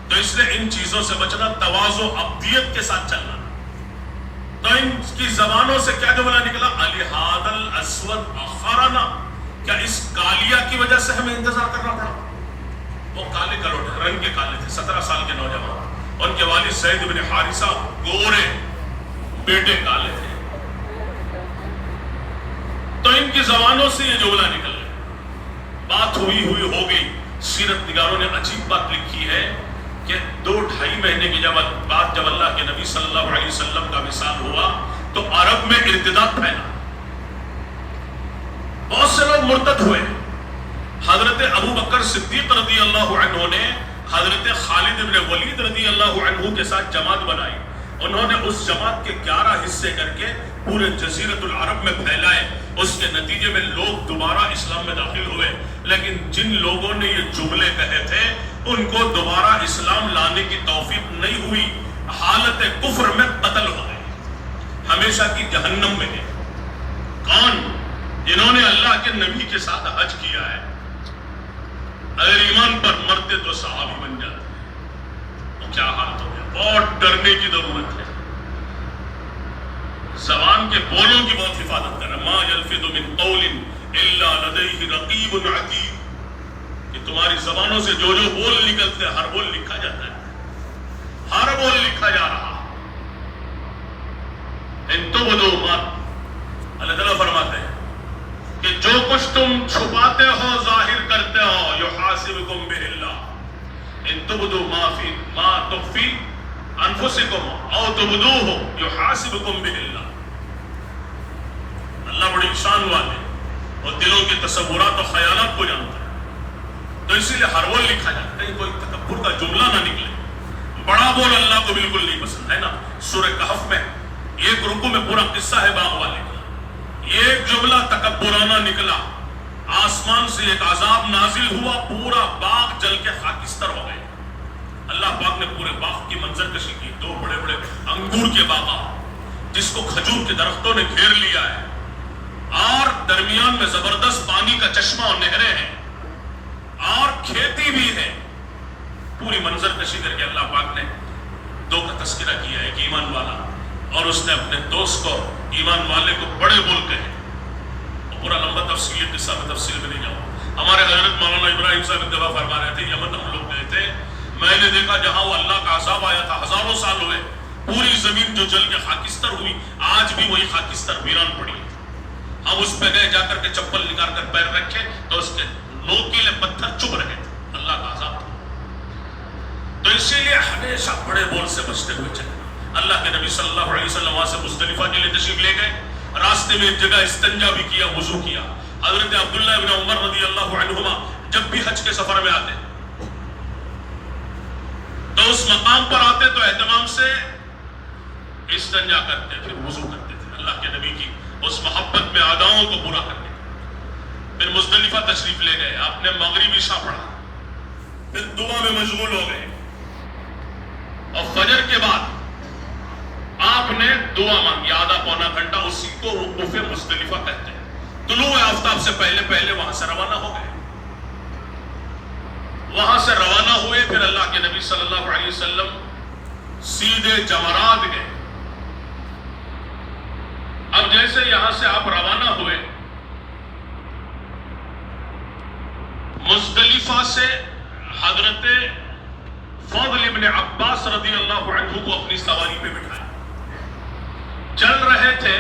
تو اس لیے ان چیزوں سے بچنا، تواضع، ابدیت کے ساتھ چلنا. تو ان کی زبانوں سے کیا جملہ نکلا؟ الہذا الاسود اخرنا. کیا اس کالیا کی وجہ سے ہمیں انتظار کرنا پڑا؟ وہ کالے کلوٹے، رنگ کے کالے تھے، 17 سال کے نوجوان. ان کے والد زید بن حارثہ گورے، بیٹے کالے تھے. تو ان کی زبانوں سے یہ جملہ نکل گیا. بات ہوئی ہو گئی. سیرت نگاروں نے عجیب بات لکھی ہے کہ 2-2.5 مہینے کی بعد جب اللہ کے نبی صلی اللہ علیہ وسلم کا وصال ہوا تو عرب میں ارتداد پھیلا. بہت سے لوگ مرتد ہوئے. حضرت ابو بکر صدیق رضی اللہ عنہ نے حضرت خالد بن ولید رضی اللہ عنہ کے ساتھ جماعت بنائی. انہوں نے اس جماعت کے 11 حصے کر کے پورے جزیرت العرب میں پھیلائے. اس کے نتیجے میں لوگ دوبارہ اسلام میں داخل ہوئے. لیکن جن لوگوں نے یہ جملے کہے تھے ان کو دوبارہ اسلام لانے کی توفیق نہیں ہوئی. حالت کفر میں قتل ہو گئے، ہمیشہ کی جہنم میں ہے. کون؟ جنہوں نے اللہ کے نبی کے ساتھ حج کیا ہے. اگر ایمان پر مرتے تو صحابی بن جاتے. تو کیا حالت ہو گیا؟ بہت ڈرنے کی ضرورت ہے. زبان کے بولوں کی بہت حفاظت کرنا. ما یلفظ من قول الا لدیہ رقیب عتید. کہ تمہاری زبانوں سے جو بول نکلتے ہر بول لکھا جاتا ہے، ہر بول لکھا جا رہا. ان تبدوا ما، اللہ تعالیٰ فرماتے ہیں کہ جو کچھ تم چھپاتے ہو، ظاہر کرتے ہو، یحاسبکم بہ اللہ. ان تبدوا ما تخفی انفسکم او تبدوہ یحاسبکم بہ اللہ. اللہ بڑی شان والے اور دلوں کے تصورات و خیالات کو جانتا ہے. تو اسی لیے ہر بول لکھا جاتا ہے. کہیں کوئی تکبر کا جملہ نہ نکلے. بڑا بول اللہ کو بالکل نہیں پسند ہے نا. سورہ کہف میں ایک رکوع میں پورا قصہ ہے باغ والے کا. ایک جملہ تکبرانہ نکلا، آسمان سے ایک عذاب نازل ہوا، پورا باغ جل کے خاکستر ہو گئے. اللہ پاک نے پورے باغ کی منظر کشی کی. 2 بڑے بڑے انگور کے باغات جس کو کھجور کے درختوں نے گھیر لیا ہے، اور درمیان میں زبردست پانی کا چشمہ اور نہریں ہیں، اور کھیتی بھی ہے. پوری منظر کشی کر کے اللہ پاک نے 2 کا تذکرہ کیا ہے. ایک ایمان والا، اور اس نے اپنے دوست کو، ایمان والے کو بڑے بول کہے. پورا لمبا تفصیلی قصہ میں تفصیل میں نہیں جاؤں. ہمارے حضرت مولانا ابراہیم صاحب ایک دفعہ فرما رہے تھے، یمن ہم لوگ گئے تھے. میں نے دیکھا جہاں وہ اللہ کا عذاب آیا تھا، ہزاروں سال ہوئے، پوری زمین جو جل کے خاکستر ہوئی، آج بھی وہی خاکستر ویران پڑی. ہم اس پہ گئے، جا کر کے چپل نکال کر پیر رکھے تو اس کے نوکیلے پتھر چبھ رہے تھے. اللہ کا عذاب تھا. تو اسی لیے ہمیشہ بڑے بول سے بچتے ہوئے چلے. اللہ کے نبی صلی اللہ علیہ وسلم وہاں سے مزدلفہ کے لیے تشریف لے گئے. راستے میں ایک جگہ استنجا بھی کیا، وضو کیا. حضرت عبداللہ ابن عمر رضی اللہ عنہما جب بھی حج کے سفر میں آتے تو اس مقام پر آتے تو اہتمام سے استنجا کرتے، پھر وضو کرتے تھے. اللہ کے نبی کی اس محبت میں اداؤں کو پورا کرنے. پھر مزدلفہ تشریف لے گئے، آپ نے مغربی عشاء پڑھا، پھر دعا میں مشغول ہو گئے، اور فجر کے بعد آپ نے دعا مانگی آدھا پونا گھنٹہ. اسی کو وقوف مزدلفہ کہتے ہیں. طلوع آفتاب سے پہلے وہاں سے روانہ ہو گئے. وہاں سے روانہ ہوئے، پھر اللہ کے نبی صلی اللہ علیہ وسلم سیدھے جمرات گئے. اب جیسے یہاں سے آپ روانہ ہوئے، مزدلفہ سے حضرت فضل ابن عباس رضی اللہ عنہ کو اپنی سواری پہ بٹھایا. چل رہے تھے،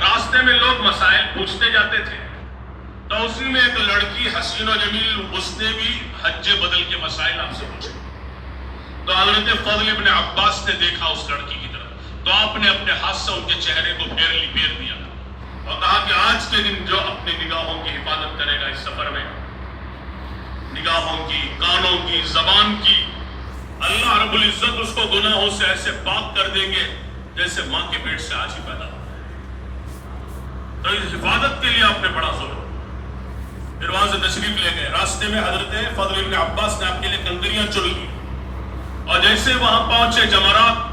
راستے میں لوگ مسائل پوچھتے جاتے تھے، تو اسی میں ایک لڑکی حسین و جمیل، اس نے بھی حج بدل کے مسائل آپ سے پوچھے، تو حضرت فضل ابن عباس نے دیکھا اس لڑکی کی طرف، تو آپ نے اپنے ہاتھ سے ان کے چہرے کو پھیر دیا اور کہا کہ آج کے دن جو اپنی نگاہوں کی حفاظت کرے گا اس سفر میں، نگاہوں کی، کانوں کی، زبان کی، اللہ رب العزت اس کو گناہوں سے ایسے پاک کر دیں گے جیسے ماں کے پیٹ سے آج ہی پیدا ہو۔ تو اس حفاظت کے لیے آپ نے بڑا زور، پھر وہاں سے تشریف لے گئے۔ راستے میں حضرت فضل ابن عباس نے آپ کے لیے کنکریاں چن لی، اور جیسے وہاں پہنچے جمرات،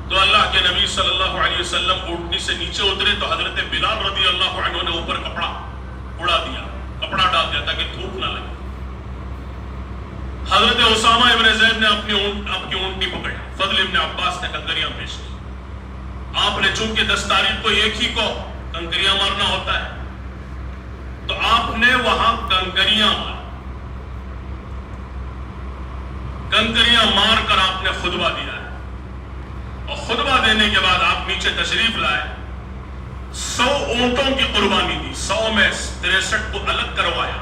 تو اللہ کے نبی صلی اللہ علیہ وسلم اونٹنی سے نیچے اترے، تو حضرت بلال رضی اللہ عنہ نے اوپر کپڑا اڑا دیا، کپڑا ڈال دیا تاکہ دھوپ نہ لگے۔ حضرت اسامہ ابن زید نے اپنی اونٹنی پکڑی، فضل ابن عباس نے کنکریاں پیش کی۔ آپ نے چونکہ 10 تاریخ کو ایک ہی کو کنکریاں مارنا ہوتا ہے، تو آپ نے وہاں کنکریاں مار کر آپ نے خطبہ دیا ہے، اور خطبہ دینے کے بعد آپ نیچے تشریف لائے، 100 اونٹوں کی قربانی دی، 100 میں 63 کو الگ کروایا،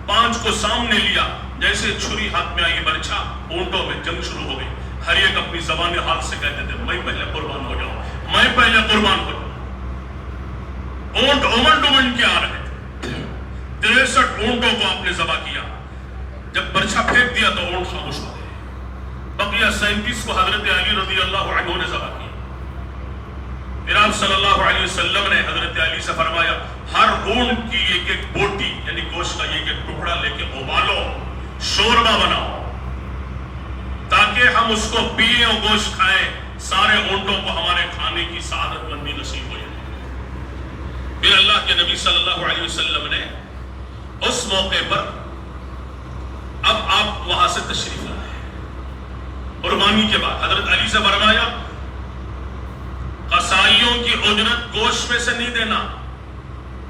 5 کو سامنے لیا، جیسے چھری ہاتھ میں آئی برچھا، اونٹوں میں جنگ شروع ہو گئی۔ ہر ایک اپنی زبان حال سے کہتے تھے میں پہلے قربان ہو جاؤں، میں پہلے قربان ہو جاؤں۔ اونٹ امنڈ امنڈ کے آ رہے تھے، 63 اونٹوں کو آپ نے ذبح کیا۔ جب برچھا پھینک دیا تو اونٹ خاموش ہو گئے، بقیہ 37 کو حضرت علی رضی اللہ عنہ نے ذبح کیا۔ پھر آپ صلی اللہ علیہ وسلم نے حضرت علی سے فرمایا ہر اونٹ کی ایک ایک بوٹی یعنی گوشت کا ایک ایک ٹکڑا لے کے ابالو، شوربہ بناؤ، تاکہ ہم اس کو پیئیں اور گوشت کھائیں، سارے اونٹوں کو ہمارے کھانے کی سعادت مندی نصیب ہو جائے۔ پھر اللہ کے نبی صلی اللہ علیہ وسلم نے اس موقع پر، اب آپ وہاں سے تشریف لائے قربانی کے بعد، حضرت علی سے فرمایا قصائیوں کی اجرت گوشت میں سے نہیں دینا،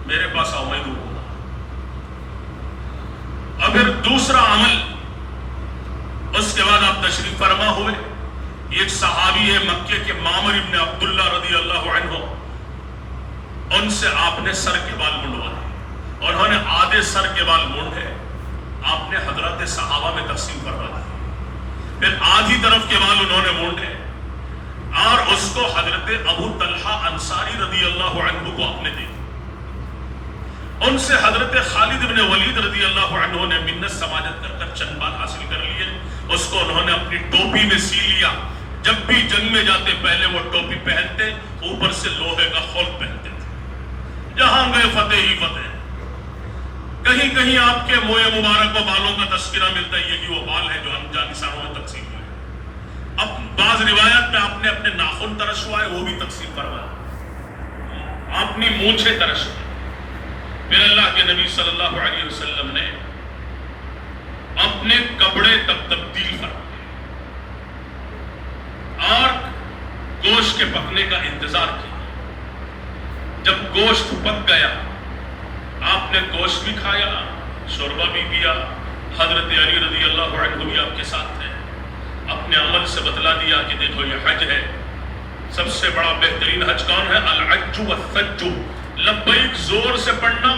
میرے پاس آؤ میں دوں گا۔ اور پھر دوسرا عمل، اس کے بعد آپ تشریف فرما ہوئے، ایک صحابی ہے مکے کے معمر ابن عبداللہ رضی اللہ عنہ، ان سے آپ نے سر کے بال منڈوائے، اور انہوں نے آدھے سر کے بال مونڈے، آپ نے حضرات صحابہ میں تقسیم کروا دی، پھر آدھی طرف کے بال انہوں نے مونڈے، اور اس کو حضرت ابو طلحہ انصاری رضی اللہ عنہ کو آپ نے دی۔ ان سے حضرت خالد بن ولید رضی اللہ عنہ نے منت سماجت کر کر چند بال حاصل کر لیے، اس کو انہوں نے اپنی ٹوپی میں سی لیا، جب بھی جنگ میں جاتے پہلے وہ ٹوپی پہنتے، اوپر سے لوہے کا خولک پہنتے تھے، جہاں گئے فتح ہی فتح۔ کہیں کہیں آپ کے موئے مبارک و بالوں کا تذکرہ ملتا ہے، یہ وہ بال ہیں جو انجان نثاروں میں تقسیم ہوئے۔ اب بعض روایات میں آپ نے اپنے ناخن ترشوائے، وہ بھی تقسیم کروایا، اپنی مونچھیں ترشوائے۔ پھر اللہ کے نبی صلی اللہ علیہ وسلم نے اپنے کپڑے تبدیل فرمائے اور گوشت کے پکنے کا انتظار کیا۔ جب گوشت پک گیا، آپ نے گوشت بھی کھایا، شوربہ بھی پیا، حضرت علی رضی اللہ عنہ بھی آپ کے ساتھ تھے، اپنے عمل سے بتلا دیا کہ دیکھو یہ حج ہے، سب سے بڑا بہترین حج کون ہے؟ الحج والثج، لبیک زور سے پڑھنا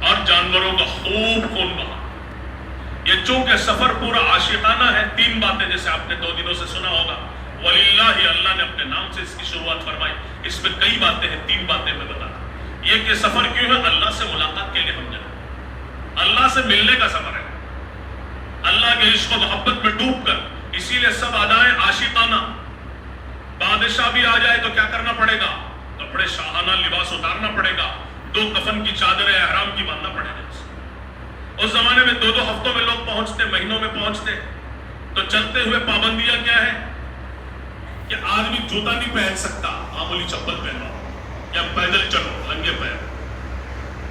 اور جانوروں کا خوب خون بہانا۔ یہ چونکہ سفر پورا عاشقانہ ہے، 3 باتیں جیسے آپ نے 2 دنوں سے سنا ہوگا، وَلِلَّهِ، اللہ نے اپنے نام سے اس کی شروعات فرمائی، اس میں کئی باتیں ہیں، 3 باتیں میں بتا دوں۔ یہ کہ سفر کیوں ہے؟ اللہ سے ملاقات کے لیے ہم جائیں، اللہ سے ملنے کا سفر ہے، اللہ کے عشق و محبت میں ڈوب کر، اسی لیے سب ادائیں عاشقانہ۔ بادشاہ بھی آ جائے تو کیا کرنا پڑے گا؟ کپڑے شاہانہ لباس اتارنا پڑے گا، 2 کفن کی چادریں احرام کی باندھنا پڑے گا۔ اس زمانے میں 2 ہفتوں میں لوگ پہنچتے، مہینوں میں پہنچتے، تو چلتے ہوئے پابندیاں کیا ہے کہ آدمی جوتا نہیں پہن سکتا، معمولی چپل پہنو، یا پیدل چلو ننگے پیر،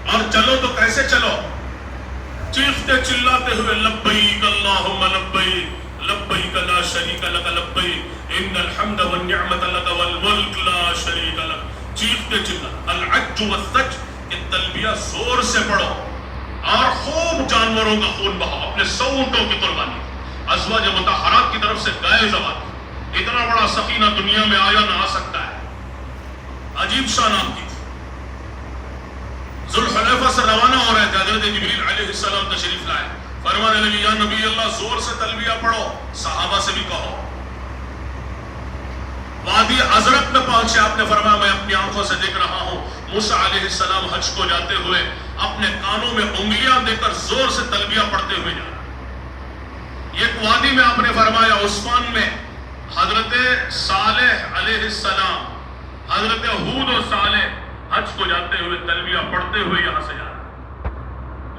اور چلو تو کیسے چلو؟ چیختے چلاتے ہوئے لبیک اللہم لبیک، لبیک لا شریک لک لبیک، ان الحمد والنعمت لک والملک لا شریک لک، چیختے چلا۔ الحج والثج، کہ تلبیہ زور سے پڑھو اور خوب جانوروں کا خون بہاؤ، اپنے 100 اونٹوں کی قربانی، ازواج مطہرات کی طرف سے گائے ذبح۔ اتنا بڑا سفینہ دنیا میں آیا نہ آ سکتا ہے، عجیب شان آپ کی تھی۔ ذوالحلیفہ سے روانہ ہو رہے تھے، حضرت جبریل علیہ السلام تشریف لائے، فرمانے لگے یا نبی اللہ زور سے تلبیہ پڑھو، صحابہ سے بھی کہو۔ وادی ازرق میں پہنچے، آپ نے فرمایا میں اپنی آنکھوں سے دیکھ رہا ہوں موسیٰ علیہ السلام حج کو جاتے ہوئے اپنے کانوں میں انگلیاں دے کر زور سے تلبیہ پڑھتے ہوئے جا رہے۔ ایک وادی میں آپ نے فرمایا عثمان میں حضرت صالح علیہ السلام، حضرت ہود و صالح حج کو جاتے ہوئے تلبیہ پڑھتے ہوئے یہاں سے جا رہے۔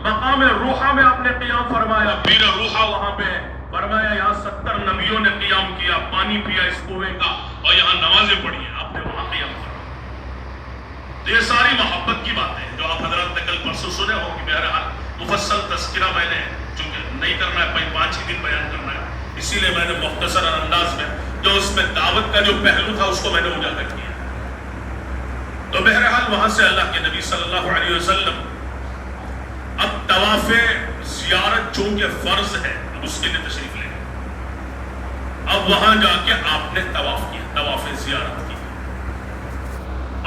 مقام روحہ میں آپ نے قیام فرمایا، بیر روحہ وہاں پہ ہے، فرمایا یہاں 70 نبیوں نے قیام کیا، پانی پیا اس کنویں کا اور یہاں نمازیں پڑھی ہیں، آپ نے وہاں قیام فرمایا۔ تو یہ ساری محبت کی باتیں ہیں جو آپ حضرات نے کل پرسوں سنے ہوں کہ بہرحال مفصل تذکرہ میں نے چونکہ نہیں کرنا ہے، 5 ہی دن بیان کرنا ہے، اسی لیے میں نے مختصر انداز میں جو اس میں دعوت کا جو پہلو تھا اس کو میں نے اجاگر کیا۔ تو بہرحال وہاں سے اللہ کے نبی صلی اللہ علیہ وسلم اب طواف زیارت چونکہ فرض ہے اب اس کے لیے تشریف لے گئے۔ اب وہاں جا کے آپ نے طواف کیا، طواف زیارت کی۔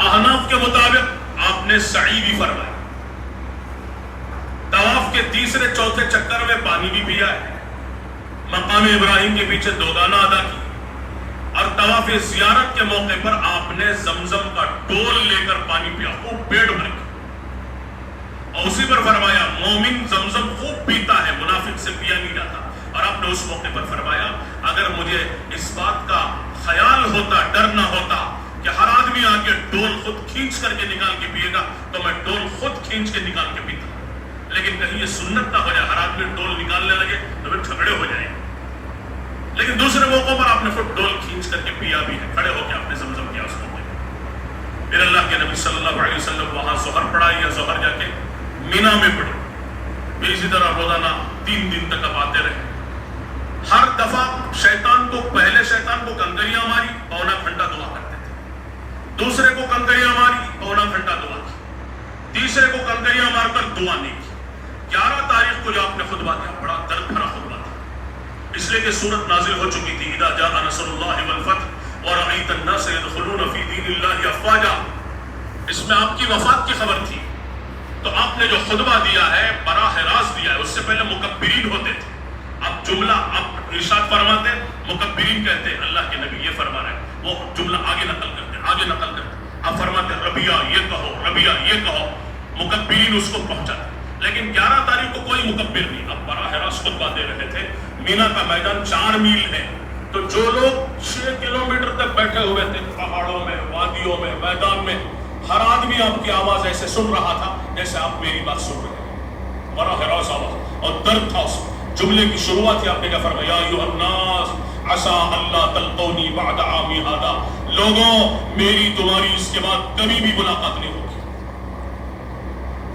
احناف کے مطابق آپ نے سعی بھی فرمایا، طواف کے تیسرے چوتھے چکر میں پانی بھی پیا ہے، مقام ابراہیم کے پیچھے دوگانہ ادا کی، اور طواف زیارت کے موقع پر آپ نے زمزم کا ڈول لے کر پانی پیا، خوب پیٹ بھر کے، اور اسی پر فرمایا مومن زمزم خوب پیتا ہے، منافق سے پیا نہیں جاتا۔ اور آپ نے اس موقع پر فرمایا اگر مجھے اس بات کا خیال ہوتا، ڈر نہ ہوتا کہ ہر آدمی آ کے ڈول خود کھینچ کر کے نکال کے پیے گا تو میں ڈول خود کھینچ کے نکال کے پیتا، لیکن کہیں یہ سنت نہ ہو جائے، ہر آدمی ڈول نکالنے لگے تو پھر جھگڑے ہو جائیں۔ لیکن دوسرے موقع پر آپ نے خود ڈول کھینچ کر کے پیا بھی ہے، کھڑے ہو کے آپ نے زمزم کیا اس موقع پر۔ پھر اللہ کے نبی صلی اللہ علیہ وسلم وہاں ظہر پڑھائی، یا ظہر جا کے مینا میں پڑھی، پھر اسی طرح روزانہ 3 دن تک اب آتے رہے۔ ہر دفعہ شیطان کو، پہلے شیطان کو کنکریاں ماری، پونا گھنٹہ دعا کرتے تھے، دوسرے کو کنکریاں ماری، پونا گھنٹہ دعا کی، تیسرے کو کنکریاں مار کر دعا نہیں کی۔ 11 تاریخ کو جو آپ نے خطبہ دیا، بڑا درد بھرا خطبہ تھا، اس لیے کہ سورت نازل ہو چکی تھی، اذا جاء نصر اللہ والفتح ورأیت الناس يدخلون فی دین اللہ افواجا، اس میں آپ کی وفات کی خبر تھی۔ تو آپ نے جو خطبہ دیا ہے براہ راست دیا ہے، اس سے پہلے مکبرین ہوتے تھے، اب جملہ آپ ارشاد فرماتے مکبرین کہتے ہیں، اللہ کے نبی یہ فرما رہے ہیں، وہ جملہ آگے نقل کرتے، آپ فرماتے ربیہ یہ کہو، ربیہ یہ کہو، مکبرین اس کو پہنچاتے۔ لیکن 11 تاریخ کو کوئی مکبر نہیں، اب براہ راست خطبہ دے رہے تھے۔ مینا کا میدان 4 میل ہے، تو جو لوگ 6 کلومیٹر تک بیٹھے ہوئے تھے پہاڑوں میں، وادیوں میں، میدان میں، ہر آدمی آپ کی آواز ایسے سن رہا تھا جیسے آپ میری بات سن رہے ہیں، براہ راست آواز، اور درد تھا اس جملے کی شروعات ہی آپ نے کیا فرمایا، یا ایھا الناس عسیٰ اللہ تلقونی بعد عامی ھذا، لوگوں میری تمہاری اس کے بعد کبھی بھی ملاقات نہیں ہوگی،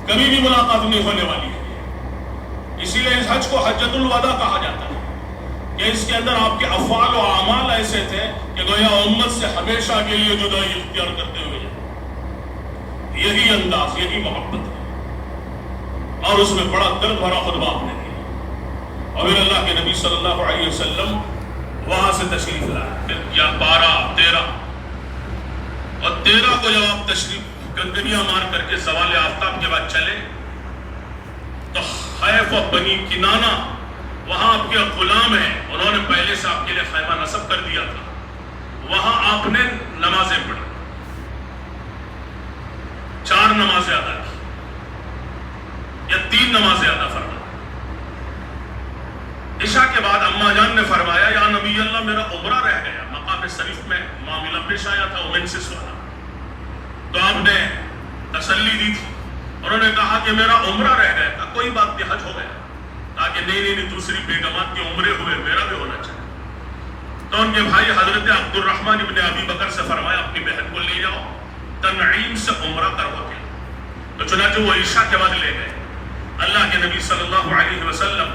کبھی بھی ملاقات نہیں ہونے والی ہے۔ اسی لیے اس حج کو حجۃ الوداع کہا جاتا ہے کہ اس کے اندر آپ کے افعال و اعمال ایسے تھے کہ گویا امت سے ہمیشہ کے لیے جدائی اختیار کرتے ہوئے جائے۔ یہی انداز، یہی محبت ہے، اور اس میں بڑا درد بھرا خطبہ آپ نے دیا۔ اور پھر اللہ کے نبی صلی اللہ علیہ وسلم وہاں سے تشریف لائے، یا 12، 13 اور 13 کو جب آپ تشریف کنکریاں مار کر کے زوال آفتاب کے بعد چلے تو حیف و بنی کنانہ وہاں آپ کے غلام ہیں، انہوں نے پہلے سے آپ کے لیے خیمہ نصب کر دیا تھا، وہاں آپ نے نمازیں پڑھی، 4 نمازیں ادا کی یا 3 نمازیں ادا فرمائی۔ عشاء کے بعد اماں جان نے فرمایا یا نبی اللہ میرا عمرہ رہ گیا، مقام شریف میں معاملہ پیش آیا تھا اومنسس والا، تو آپ نے تسلی دی تھی، انہوں نے کہا کہ میرا عمرہ رہ گیا تھا، کوئی بات نہیں حج ہو گیا، کہا کہ نہیں دوسری بیگمات کے عمرے ہوئے، میرا بھی ہونا چاہیے۔ تو ان کے بھائی حضرت عبد الرحمن ابن ابی بکر سے فرمایا اپنی بہن کو لے جاؤ، تنعیم سے عمرہ کروا کے، تو چنانچہ وہ عشاء کے بعد لے گئے۔ اللہ کے نبی صلی اللہ علیہ وسلم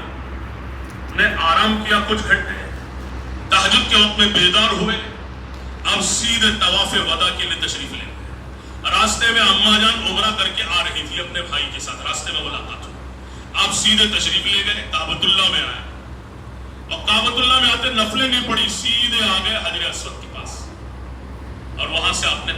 نے آرام کیا کچھ گھنٹے، تہجد کے وقت میں بیدار ہوئے، اب سیدھے طواف وداع کے لیے تشریف لے گئے۔ راستے میں اماں جان عمرہ کر کے آ رہی تھی اپنے بھائی کے ساتھ، راستے میں ملاقات ہوئی، آپ سیدھے تشریف لے گئے، کعبۃ اللہ میں آئے، اور کعبۃ اللہ میں آتے نفلیں نہیں پڑھی، سیدھے آ گئے حجر اسود کے پاس، اور وہاں سے آپ نے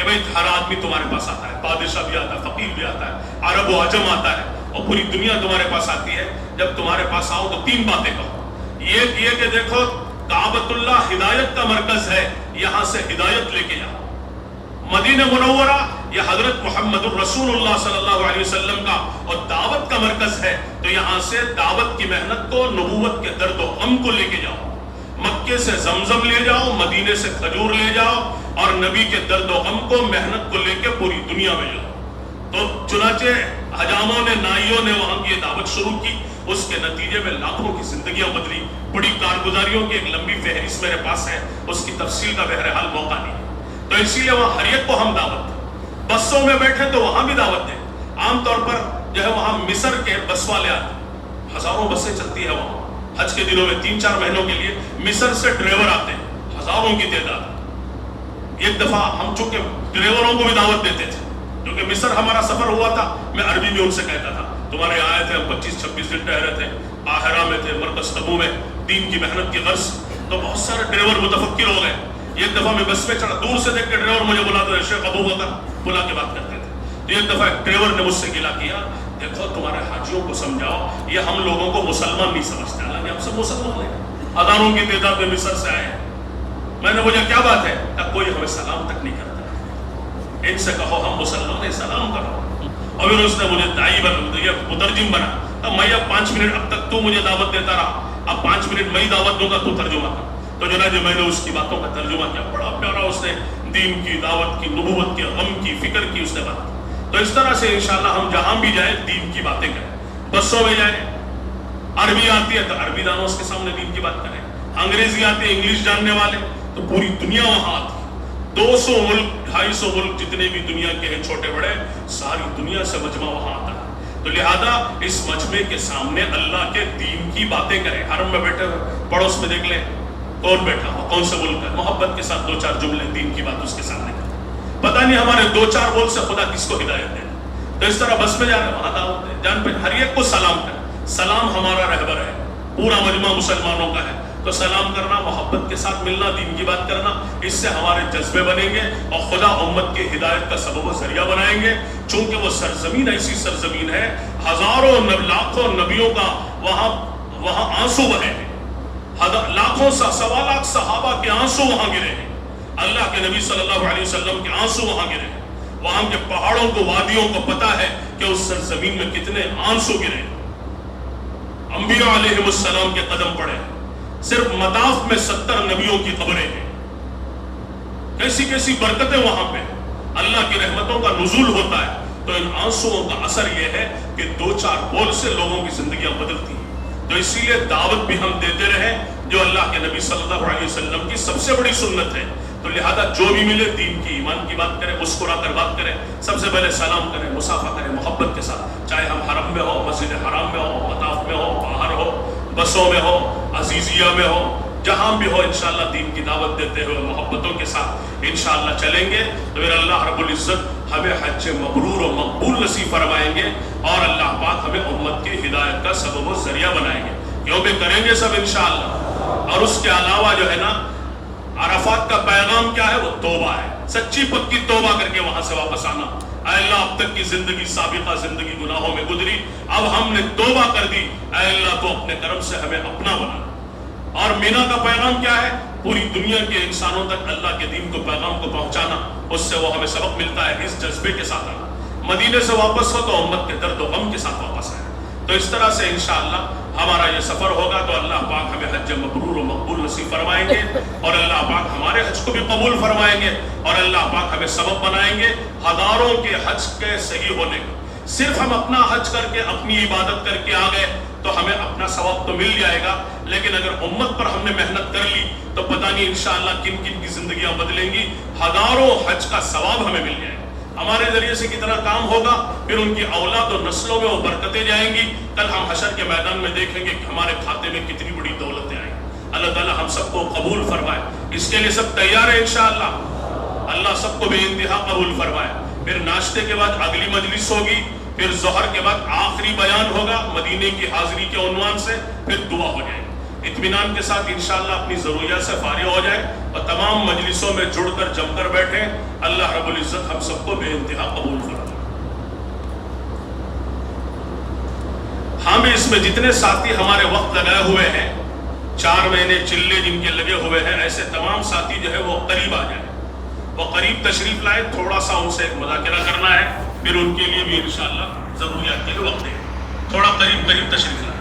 کہ بھئی ہر آدمی تمہارے پاس آتا ہے، بادشاہ بھی آتا ہے، فقیر بھی آتا ہے، عرب و عجم آتا ہے، اور پوری دنیا تمہارے پاس آتی ہے. جب تمہارے پاس آؤ تو تین باتیں کہو. یہ کہ دیکھو کعبۃ اللہ ہدایت کا مرکز ہے، یہاں سے ہدایت لے کے جاؤ. مدینہ منورہ یہ حضرت محمد الرسول اللہ صلی اللہ علیہ وسلم کا اور دعوت کا مرکز ہے، تو یہاں سے دعوت کی محنت کو، نبوت کے درد و غم کو لے کے جاؤ. مکے سے زمزم لے جاؤ، مدینے سے کھجور لے جاؤ، اور نبی کے درد و غم کو، محنت کو لے کے پوری دنیا میں جاؤ. تو چنانچہ حجاموں نے، نائیوں نے وہاں کی دعوت شروع کی. اس کے نتیجے میں لاکھوں کی زندگیاں بدلی. بڑی کارگزاریوں کی ایک لمبی فہرست میرے پاس ہے، اس کی تفصیل کا بہرحال موقع نہیں. تو اسی لیے وہاں ہر ایک کو ہم دعوت دیں. بسوں میں بیٹھے تو وہاں بھی دعوت دیں. عام طور پر جو ہے وہاں مصر کے بس والے آتے ہیں، ہزاروں بسیں چلتی ہے وہاں. حج کے دنوں میں 3-4 مہینوں کے لیے مصر سے ڈرائیور آتے ہیں، ہزاروں کی تعداد. ایک دفعہ ہم چونکہ ڈرائیوروں کو بھی دعوت دیتے تھے، کیونکہ مصر ہمارا سفر ہوا تھا. میں عربی میں ان سے کہتا تھا تمہارے یہاں آئے تھے، ہم 25-26 دن ٹھہرے تھے، قاہرہ میں تھے، مرکز تبو میں، دین کی محنت کی غرض. تو بہت سارے ڈرائیور متفکر ہو گئے. ایک دفعہ میں بس میں چڑھا، دور سے دیکھ کے ڈرائیور مجھے بلاتا تھا، شیخ ابو بکر بلا کے بات کرتے تھے. تو ایک دفعہ ایک ڈرائیور نے مجھ سے گلا کیا، دیکھو تمہارے حاجیوں کو سمجھاؤ، یہ ہم لوگوں کو مسلمان نہیں سمجھتے، حالانکہ ہم سب مسلمان ہیں، ہزاروں کی تعداد میں مصر سے آئے ہیں. میں نے بولا کیا بات ہے؟ کہ کوئی ہمیں سلام تک نہیں کرتا. ان سے کہو ہم مسلمان ہیں، سلام کرو. اور پھر اس نے مجھے دائی بنا، یہ مترجم بنا. اب میں اب 5 منٹ، اب تک تو مجھے دعوت دیتا رہا، اب 5 منٹ میں ہی دعوت دوں گا، تو ترجمہ کر. تو جناب میں نے اس کی باتوں کا ترجمہ کیا. بڑا پیارا اس نے دین کی، دعوت کی، نبوت کے، غم کی، فکر کی اس نے بات. تو اس طرح سے انشاءاللہ ہم جہاں بھی جائیں دین کی باتیں کریں. بسوں میں جائیں، عربی آتی ہے تو عربی دانوں اس کے سامنے دین کی بات کریں. انگریزی آتی ہے، انگلش جاننے والے، تو پوری دنیا وہاں آتی ہے. 200 ملک، 250 ملک جتنے بھی دنیا کے ہیں چھوٹے بڑے، ساری دنیا سے مجمع وہاں آتا ہے. تو لہذا اس مجمع کے سامنے اللہ کے دین کی باتیں کریں. حرم میں بیٹھے ہوئے پڑوس میں دیکھ لیں کون بیٹھا ہو، کون سے ملک ہے، محبت کے ساتھ 2-4 جملے دین کی بات اس کے سامنے کریں. پتہ نہیں ہمارے 2-4 بول سے خدا کس کو ہدایت دے. تو اس طرح بس میں جا رہے وہاں دعوت دیں. جان پہ ہر ایک کو سلام کریں. سلام ہمارا رہبر ہے، پورا مجمع مسلمانوں کا ہے. تو سلام کرنا، محبت کے ساتھ ملنا، دین کی بات کرنا، اس سے ہمارے جذبے بنیں گے اور خدا امت کی ہدایت کا سبب و ذریعہ بنائیں گے. چونکہ وہ سرزمین ایسی سرزمین ہے، ہزاروں لاکھوں نبیوں کا وہاں آنسو بہے ہیں، لاکھوں 1.25 لاکھ صحابہ کے آنسو وہاں گرے ہیں، اللہ کے نبی صلی اللہ علیہ وسلم کے آنسو وہاں گرے ہیں. وہاں کے پہاڑوں کو، وادیوں کو پتا ہے کہ اس سرزمین میں کتنے آنسو گرے. انبیاء علیہ السلام کے قدم پڑے، صرف مطاف میں 70 نبیوں کی قبریں ہیں. کیسی کیسی برکتیں وہاں پہ، اللہ کی رحمتوں کا نزول ہوتا ہے. تو ان آنسوؤں کا اثر یہ ہے کہ 2-4 بول سے لوگوں کی زندگیاں بدلتی ہیں. تو اسی لیے دعوت بھی ہم دیتے رہیں جو اللہ کے نبی صلی اللہ علیہ وسلم کی سب سے بڑی سنت ہے. تو لہذا جو بھی ملے دین کی، ایمان کی بات کریں، مسکرا کر بات کریں. سب سے پہلے سلام کریں، مصافحہ کریں محبت کے ساتھ، چاہے ہم حرم میں ہو، مسجد حرام میں ہو، مطاف میں ہو، باہر ہو، بسوں میں ہو، عزیزیہ میں ہو، جہاں بھی ہو. انشاءاللہ دین کی دعوت دیتے ہوئے محبتوں کے ساتھ انشاءاللہ چلیں گے تو پھر اللہ رب العزت ہمیں حج مبرور و مقبول نصیب فرمائیں گے، اور اللہ پاک ہمیں امت کی ہدایت کا سبب و ذریعہ بنائیں گے. کیونکہ کریں گے سب انشاءاللہ. اور اس کے علاوہ جو ہے نا، عرفات کا پیغام کیا ہے؟ وہ توبہ ہے، سچی پکی توبہ کر کے وہاں سے واپس آنا. اے اللہ اب تک کی زندگی، سابقہ زندگی گناہوں میں گزری، اب ہم نے توبہ کر دی، اے اللہ تو اپنے کرم سے ہمیں اپنا بنا. اور مینا کا پیغام کیا ہے؟ پوری دنیا کے انسانوں تک اللہ کے دین کو، پیغام کو پہنچانا. اس سے وہ ہمیں سبق ملتا ہے، اس جذبے کے ساتھ آنا. مدینے سے واپس ہو تو امت کے درد و غم کے ساتھ واپس آئے. تو اس طرح سے انشاءاللہ ہمارا یہ سفر ہوگا تو اللہ پاک ہمیں حج مبرور و مقبول نصیب فرمائیں گے، اور اللہ پاک ہمارے حج کو بھی قبول فرمائیں گے، اور اللہ پاک ہمیں سبب بنائیں گے ہزاروں کے حج کے صحیح ہونے کا. صرف ہم اپنا حج کر کے، اپنی عبادت کر کے آ گئے تو ہمیں اپنا ثواب تو مل جائے گا، لیکن اگر امت پر ہم نے محنت کر لی تو پتہ نہیں انشاءاللہ کن کن کی زندگیاں بدلیں گی. ہزاروں حج کا ثواب ہمیں مل جائے گا. ہمارے ذریعے سے کتنا کام ہوگا، پھر ان کی اولاد و نسلوں میں وہ برکتیں جائیں گی. کل ہم حشر کے میدان میں دیکھیں گے کہ ہمارے کھاتے میں کتنی بڑی دولتیں آئیں. اللہ تعالی ہم سب کو قبول فرمائے. اس کے لیے سب تیار ہیں انشاءاللہ. اللہ سب کو بے انتہا قبول فرمائے. پھر ناشتے کے بعد اگلی مجلس ہوگی، پھر ظہر کے بعد آخری بیان ہوگا مدینے کی حاضری کے عنوان سے، پھر دعا ہو جائے گی. اطمینان کے ساتھ انشاءاللہ اپنی ضروریات سے فارغ ہو جائیں اور تمام مجلسوں میں جڑ کر جم کر بیٹھیں. اللہ رب العزت ہم سب کو بے انتہا قبول فرمائے. ہم اس میں جتنے ساتھی ہمارے وقت لگائے ہوئے ہیں، 4 مہینے چلے جن کے لگے ہوئے ہیں، ایسے تمام ساتھی جو ہے وہ قریب آ جائیں، وہ قریب تشریف لائے. تھوڑا سا ان سے ایک مذاکرہ کرنا ہے، پھر ان کے لیے بھی انشاءاللہ ضروریات کے لیے وقت ہے. تھوڑا قریب تشریف لائے.